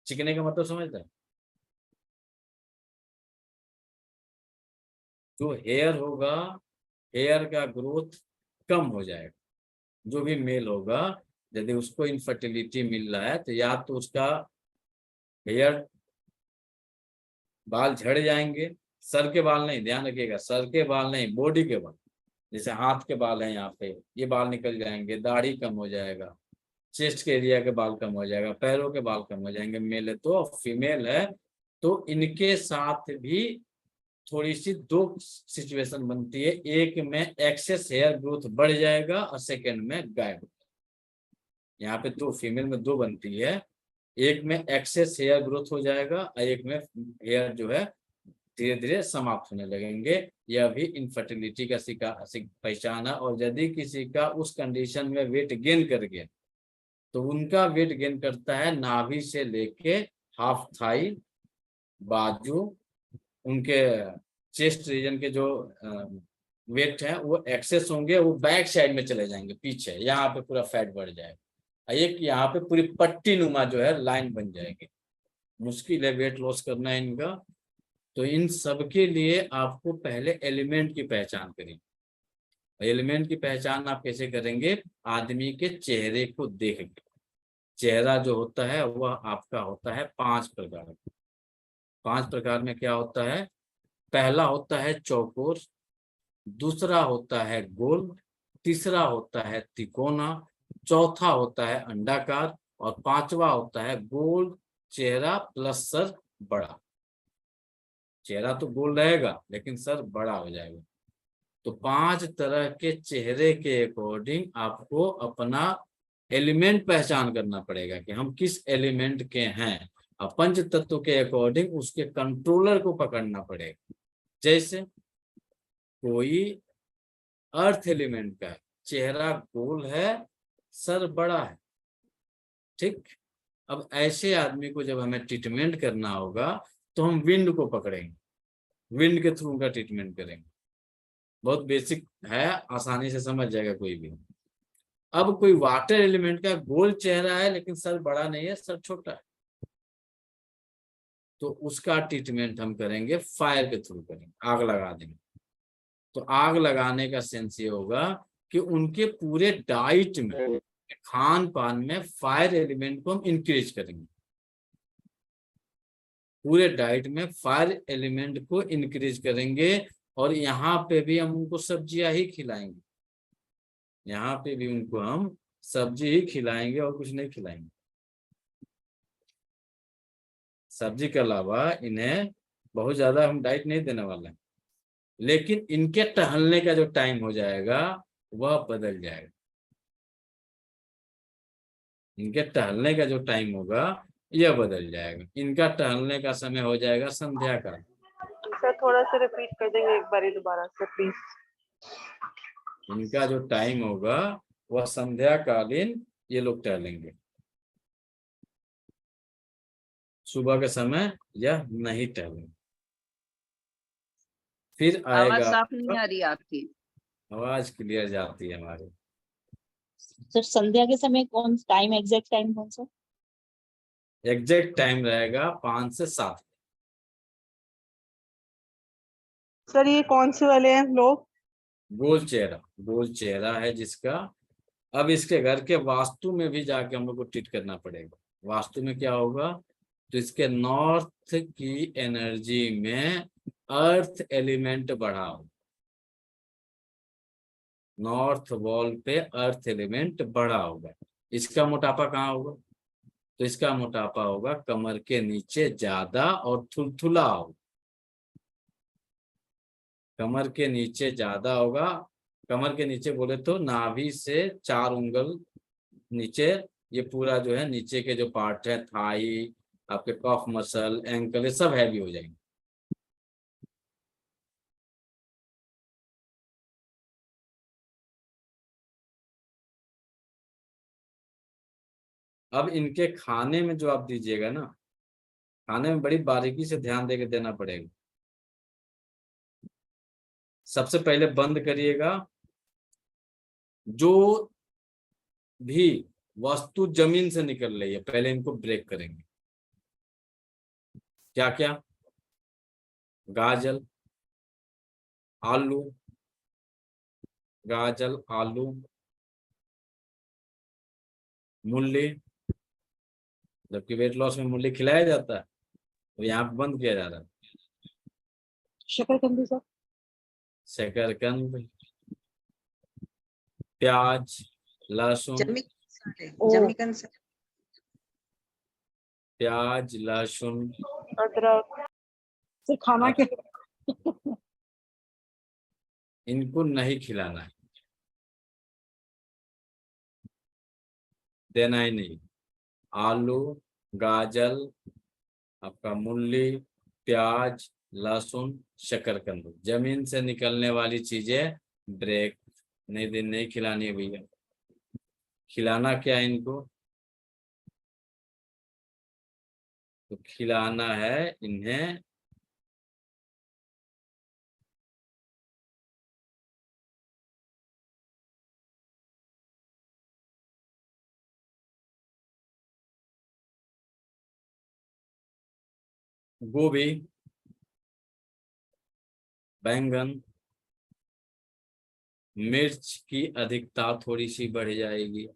चिकने का मतलब समझता है? जो हेयर होगा, हेयर का ग्रोथ कम हो जाएगा। जो भी मेल होगा, यदि उसको इनफर्टिलिटी मिल रहा है तो या तो उसका हेयर, बाल झड़ जाएंगे, सर के बाल नहीं, ध्यान रखिएगा, सर के बाल नहीं, बॉडी के बाल, जैसे हाथ के बाल हैं यहाँ पे, ये बाल निकल जाएंगे, दाढ़ी कम हो जाएगा, चेस्ट के एरिया के बाल कम हो जाएगा, पैरों के बाल कम हो जाएंगे। मेल है तो, फीमेल है तो इनके साथ भी थोड़ी सी 2 सिचुएशन बनती है। एक में एक्सेस हेयर ग्रोथ बढ़ जाएगा और सेकेंड में गायब। यहाँ पे 2, फीमेल में 2 बनती है, एक में एक्सेस हेयर ग्रोथ हो जाएगा और एक में हेयर जो है धीरे धीरे समाप्त होने लगेंगे। यह भी इनफर्टिलिटी का पहचान है। और यदि किसी का उस कंडीशन में वेट गेन कर गया तो उनका वेट गेन करता है नाभि से लेके हाफ थाई, बाजू, उनके चेस्ट रीजन के जो वेट है वो एक्सेस होंगे, वो बैक साइड में चले जाएंगे, पीछे यहाँ पे पूरा फैट बढ़ जाएगा। एक यहाँ पे पूरी पट्टी नुमा जो है लाइन बन जाएगी। मुश्किल है वेट लॉस करना इनका। तो इन सब के लिए आपको पहले एलिमेंट की पहचान करें। एलिमेंट की पहचान आप कैसे करेंगे? आदमी के चेहरे को देख के। चेहरा जो होता है वह आपका होता है 5 प्रकार। 5 प्रकार में क्या होता है? पहला होता है चौकोर, दूसरा होता है गोल, तीसरा होता है तिकोना, चौथा होता है अंडाकार और 5वां होता है गोल चेहरा प्लस सर बड़ा। चेहरा तो गोल रहेगा लेकिन सर बड़ा हो जाएगा। तो 5 तरह के चेहरे के अकॉर्डिंग आपको अपना एलिमेंट पहचान करना पड़ेगा कि हम किस एलिमेंट के हैं, और 5 तत्व के अकॉर्डिंग उसके कंट्रोलर को पकड़ना पड़ेगा। जैसे कोई अर्थ एलिमेंट का चेहरा गोल है, सर बड़ा है, ठीक। अब ऐसे आदमी को जब हमें ट्रीटमेंट करना होगा तो हम विंड को पकड़ेंगे, विंड के थ्रू का ट्रीटमेंट करेंगे। बहुत बेसिक है, आसानी से समझ जाएगा कोई भी। अब कोई वाटर एलिमेंट का गोल चेहरा है लेकिन सर बड़ा नहीं है, सर छोटा है, तो उसका ट्रीटमेंट हम करेंगे फायर के थ्रू करेंगे, आग लगा देंगे। तो आग लगाने का सेंस ये होगा कि उनके पूरे डाइट में, खान पान में फायर एलिमेंट को हम इंक्रीज करेंगे। पूरे डाइट में फायर एलिमेंट को इंक्रीज करेंगे। और यहाँ पे भी हम उनको सब्जियां ही खिलाएंगे, यहाँ पे भी उनको हम सब्जी ही खिलाएंगे और कुछ नहीं खिलाएंगे। सब्जी के अलावा इन्हें बहुत ज्यादा हम डाइट नहीं देने वाले हैं, लेकिन इनके टहलने का जो टाइम हो जाएगा वह बदल जाएगा। इनके टहलने का जो टाइम होगा यह बदल जाएगा। इनका टहलने का समय हो जाएगा संध्या का। सर थोड़ा सा रिपीट कर देंगे एक बार दोबारा से प्लीज। इनका जो टाइम होगा वह संध्या कालीन ये लोग टहलेंगे, सुबह के समय यह नहीं टहलेंगे। फिर आवाज आएगा, साफ नहीं आ रही आपकी। आवाज क्लियर जाती है हमारी। सर संध्या के समय कौन टाइम, एग्जैक्ट टाइम कौन सा? एग्जैक्ट टाइम रहेगा 5 से 7। सर ये कौन से वाले हैं लोग? गोल चेहरा, गोल चेहरा है जिसका। अब इसके घर के वास्तु में भी जाके हम लोग को ट्रीट करना पड़ेगा। वास्तु में क्या होगा? तो इसके नॉर्थ की एनर्जी में अर्थ एलिमेंट बढ़ा हो, नॉर्थ वॉल पे अर्थ एलिमेंट बड़ा होगा। इसका मोटापा कहाँ होगा? तो इसका मोटापा होगा कमर के नीचे ज्यादा और थुलथुला होगा। कमर के नीचे ज्यादा होगा। कमर के नीचे बोले तो नाभि से 4 उंगल नीचे, ये पूरा जो है नीचे के जो पार्ट है, थाई, आपके कफ मसल, एंकल, ये सब हैवी हो जाएंगे। अब इनके खाने में जो आप दीजिएगा ना, खाने में बड़ी बारीकी से ध्यान देके देना पड़ेगा। सबसे पहले बंद करिएगा, जो भी वस्तु जमीन से निकल रही है पहले इनको ब्रेक करेंगे। क्या क्या? गाजर, आलू, गाजर, आलू, मूली, जबकि वेट लॉस में मूली खिलाया जाता है, तो यहाँ पे बंद किया जा रहा है। शकरकंदी सर। शकरकंद, प्याज, लहसुन, प्याज, लहसुन, अदरक। सर खाना के इनको नहीं खिलाना है, देना ही नहीं। आलू, गाजर, आपका मूली, प्याज, लहसुन, शकरकंद, जमीन से निकलने वाली चीजें ब्रेक नहीं खिलानी है भैया। खिलाना क्या है इनको? तो खिलाना है इन्हें गोभी, बैंगन, मिर्च की अधिकता थोड़ी सी बढ़ जाएगी।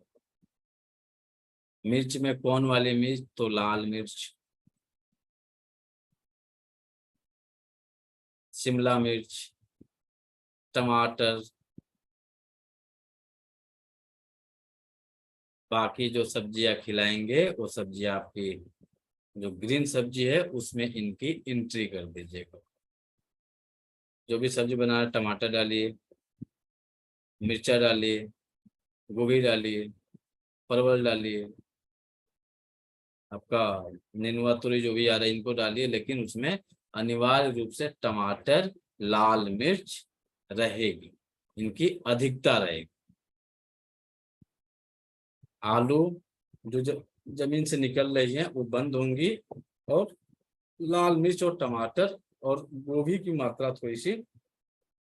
मिर्च में कौन वाली मिर्च? तो लाल मिर्च, शिमला मिर्च, टमाटर। बाकी जो सब्जियां खिलाएंगे वो सब्जियां आपकी जो ग्रीन सब्जी है उसमें इनकी एंट्री कर दीजिएगा। जो भी सब्जी बना रहे, टमाटर डालिए, मिर्चा डालिए, गोभी डालिए, परवल डालिए, आपका नेनुआ तुरी जो भी आ रहा है इनको डालिए, लेकिन उसमें अनिवार्य रूप से टमाटर, लाल मिर्च रहेगी, इनकी अधिकता रहेगी। आलू जो जमीन से निकल रही है वो बंद होंगी, और लाल मिर्च और टमाटर और गोभी की मात्रा थोड़ी सी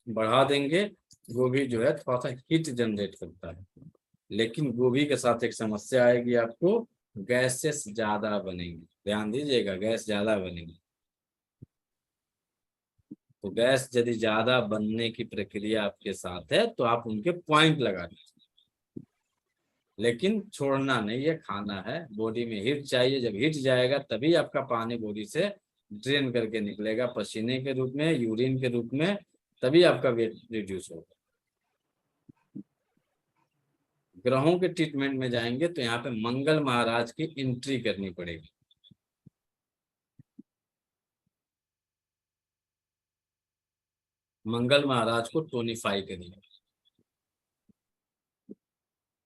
बढ़ा देंगे। गोभी जो है थोड़ा सा हीट जनरेट करता है, लेकिन गोभी के साथ एक समस्या आएगी, आपको गैसेस ज्यादा बनेंगी। ध्यान दीजिएगा, गैस ज्यादा बनेगी। तो गैस यदि ज्यादा बनने की प्रक्रिया आपके साथ है तो आप उनके पॉइंट लगा दीजिए, लेकिन छोड़ना नहीं, ये खाना है। बॉडी में हीट चाहिए, जब हीट जाएगा तभी आपका पानी बॉडी से ड्रेन करके निकलेगा पसीने के रूप में, यूरिन के रूप में, तभी आपका वेट रिड्यूस होगा। ग्रहों के ट्रीटमेंट में जाएंगे तो यहाँ पे मंगल महाराज की एंट्री करनी पड़ेगी। मंगल महाराज को टोनिफाई करिए।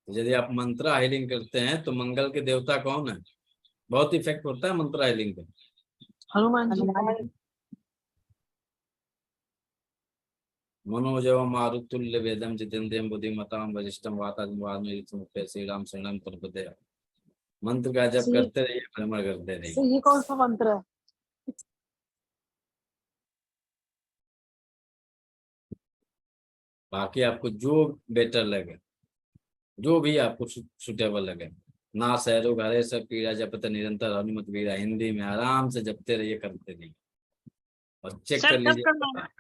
यदि आप मंत्रा हीलिंग करते हैं तो मंगल के देवता कौन है? बहुत इफेक्ट होता है मंत्रा हीलिंग का। हनुमान जी। मनोजव मारुतुल्य वेदम जितेन्द्रियम बुद्धिमताम वरिष्ठम वातात्म श्री राम शरणम प्रपदे। मंत्र का जप करते रहिए, भ्रमण करते रहिए। ये कौन सा मंत्र है? बाकी आपको जो बेटर लगे, जो भी आपको सुटेबल लगे। ना सैरो घरे सब पीड़ा जपत निरंतर हनुमत वीरा, हिंदी में आराम से जपते रहिए, करते रहिए और चेक कर लीजिए।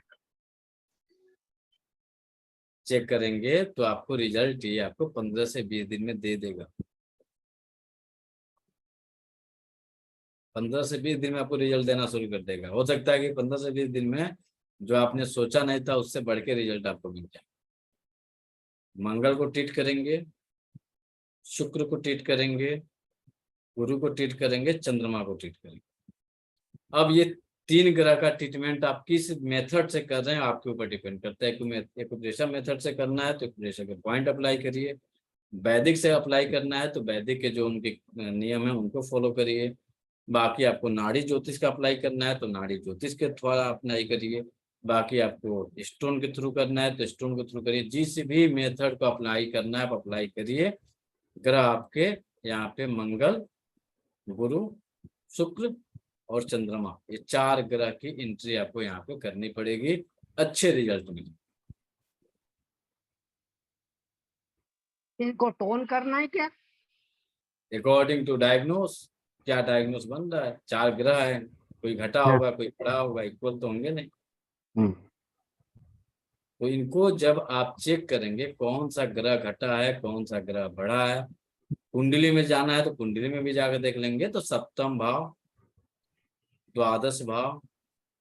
चेक करेंगे तो आपको रिजल्ट ये आपको 15 से 20 दिन में दे देगा। 15 से 20 दिन में आपको रिजल्ट देना शुरू कर देगा। हो सकता है कि 15 से 20 दिन में जो आपने सोचा नहीं था उससे बढ़ के रिजल्ट आपको मिल जाए। मंगल को ट्रीट करेंगे, शुक्र को ट्रीट करेंगे, गुरु को ट्रीट करेंगे, चंद्रमा को ट्रीट करेंगे। अब ये 3 ग्रह का ट्रीटमेंट आप किस मेथड से कर रहे हैं आपके ऊपर डिपेंड करता है। एक्यूप्रेशर मेथड से करना है तो एक्यूप्रेशर के पॉइंट अप्लाई करिए, वैदिक से अप्लाई करना है तो वैदिक के जो उनके नियम है उनको फॉलो करिए, बाकी आपको नाड़ी ज्योतिष का अप्लाई करना है तो नाड़ी ज्योतिष के द्वारा अप्लाई करिए, बाकी आपको स्टोन के थ्रू करना है तो स्टोन के थ्रू करिए। जिस भी मेथड को अप्लाई करना है आप अप्लाई करिए। ग्रह आपके यहाँ पे मंगल, गुरु, शुक्र और चंद्रमा, ये 4 ग्रह की एंट्री आपको यहाँ पे करनी पड़ेगी, अच्छे रिजल्ट मिले। इनको टोन करना है क्या? अकॉर्डिंग टू डायग्नोस, क्या डायग्नोस बन रहा है। 4 ग्रह है, कोई घटा होगा कोई बढ़ा होगा, इक्वल तो होंगे नहीं। तो इनको जब आप चेक करेंगे कौन सा ग्रह घटा है कौन सा ग्रह बढ़ा है, कुंडली में जाना है तो कुंडली में भी जाकर देख लेंगे तो सप्तम भाव, द्वादश भाव,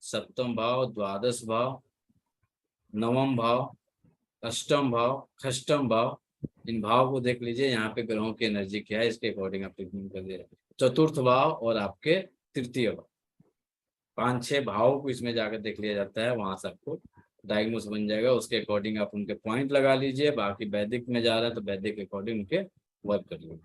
सप्तम भाव, द्वादश भाव, नवम भाव, अष्टम भाव, षष्टम भाव, इन भाव को देख लीजिए। यहाँ पे ग्रहों की एनर्जी क्या है इसके अकॉर्डिंग आप ट्रीटमेंट कर दे रहे हैं। चतुर्थ भाव और आपके तृतीय भाव, 5-6 भावों को इसमें जाकर देख लिया जाता है, वहां से आपको डायग्नोस बन जाएगा। उसके अकॉर्डिंग आप उनके पॉइंट लगा लीजिए। बाकी वैदिक में जा रहा है तो वैदिक के अकॉर्डिंग उनके वर्क कर लीजिए।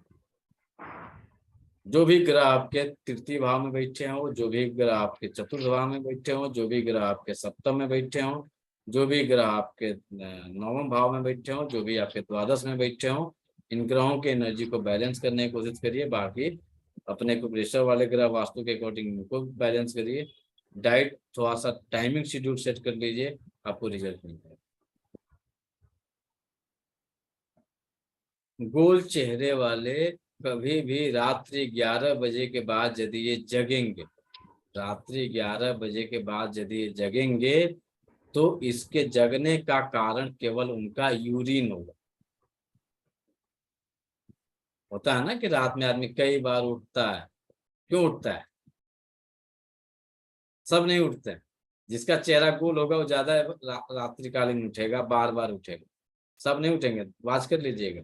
जो भी ग्रह आपके तृतीय भाव में बैठे हो, जो भी ग्रह आपके चतुर्थ भाव में बैठे हो, जो भी ग्रह आपके सप्तम में बैठे हो, जो भी ग्रह आपके नवम भाव में बैठे हो, जो भी आपके द्वादश में बैठे हो, इन ग्रहों की एनर्जी को बैलेंस करने की कोशिश करिए। बाकी अपने को प्रेशर वाले ग्रह वास्तु के अकॉर्डिंग उनको बैलेंस करिए। डाइट थोड़ा सा टाइमिंग शेड्यूल सेट कर लीजिए, आपको रिजल्ट मिलेगा। गोल चेहरे वाले कभी भी रात्रि 11 बजे के बाद यदि ये जगेंगे, रात्रि 11 बजे के बाद यदि ये जगेंगे तो इसके जगने का कारण केवल उनका यूरिन होगा। होता है ना कि रात में आदमी कई बार उठता है, क्यों उठता है? सब नहीं उठते हैं। जिसका चेहरा गोल होगा वो ज्यादा रात्रिकालीन उठेगा, बार बार उठेगा। सब नहीं उठेंगे, वाच कर लीजिएगा।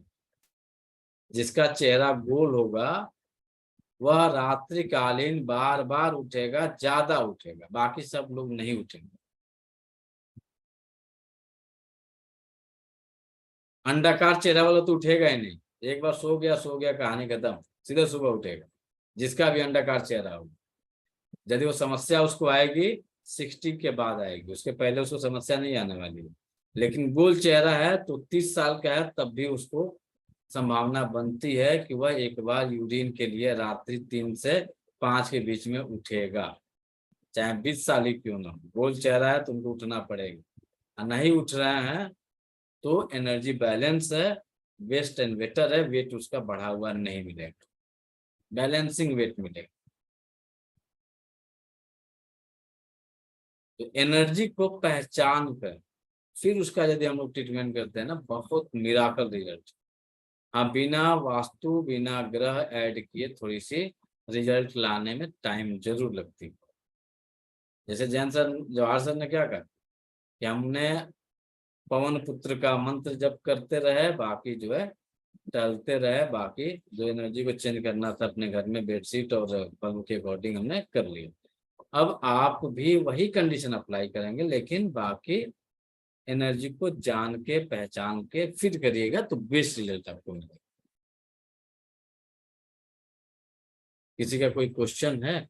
जिसका चेहरा गोल होगा वह रात्रिकालीन बार बार उठेगा, ज्यादा उठेगा, बाकी सब लोग नहीं उठेंगे। अंडाकार चेहरा वाला तो उठेगा ही नहीं, एक बार सो गया कहानी खत्म, सीधे सुबह उठेगा। जिसका भी अंडाकार चेहरा होगा, यदि वो समस्या उसको आएगी 60 के बाद आएगी, उसके पहले उसको समस्या नहीं आने वाली है। लेकिन गोल चेहरा है तो 30 साल का है तब भी उसको संभावना बनती है कि वह एक बार यूरिन के लिए रात्रि 3 से 5 के बीच में उठेगा, चाहे 20 साल ही क्यों ना हो। गोल चेहरा है तो उनको उठना पड़ेगा, नहीं उठ रहे हैं तो एनर्जी बैलेंस है, वेस्ट एंड वेटर है, वेट उसका बढ़ा हुआ नहीं मिलेगा, बैलेंसिंग वेट मिलेगा। तो एनर्जी को पहचान कर फिर उसका यदि हम लोग ट्रीटमेंट करते हैं ना, बहुत मिराकल रिजल्ट। हाँ, बिना वास्तु बिना ग्रह ऐड किए थोड़ी सी रिजल्ट लाने में टाइम जरूर लगती है। जैसे जैन सर, जवाहर सर ने क्या कहा कि हमने पवन पुत्र का मंत्र जप करते रहे, बाकी जो है टहलते रहे, बाकी जो एनर्जी को चेंज करना था अपने घर में बेडशीट और पलंग के अकॉर्डिंग हमने कर लिया। अब आप भी वही कंडीशन अप्लाई करेंगे, लेकिन बाकी एनर्जी को जान के पहचान के फिर करिएगा तो बेस्ट रिजल्ट आपको मिलेगा। किसी का कोई क्वेश्चन है?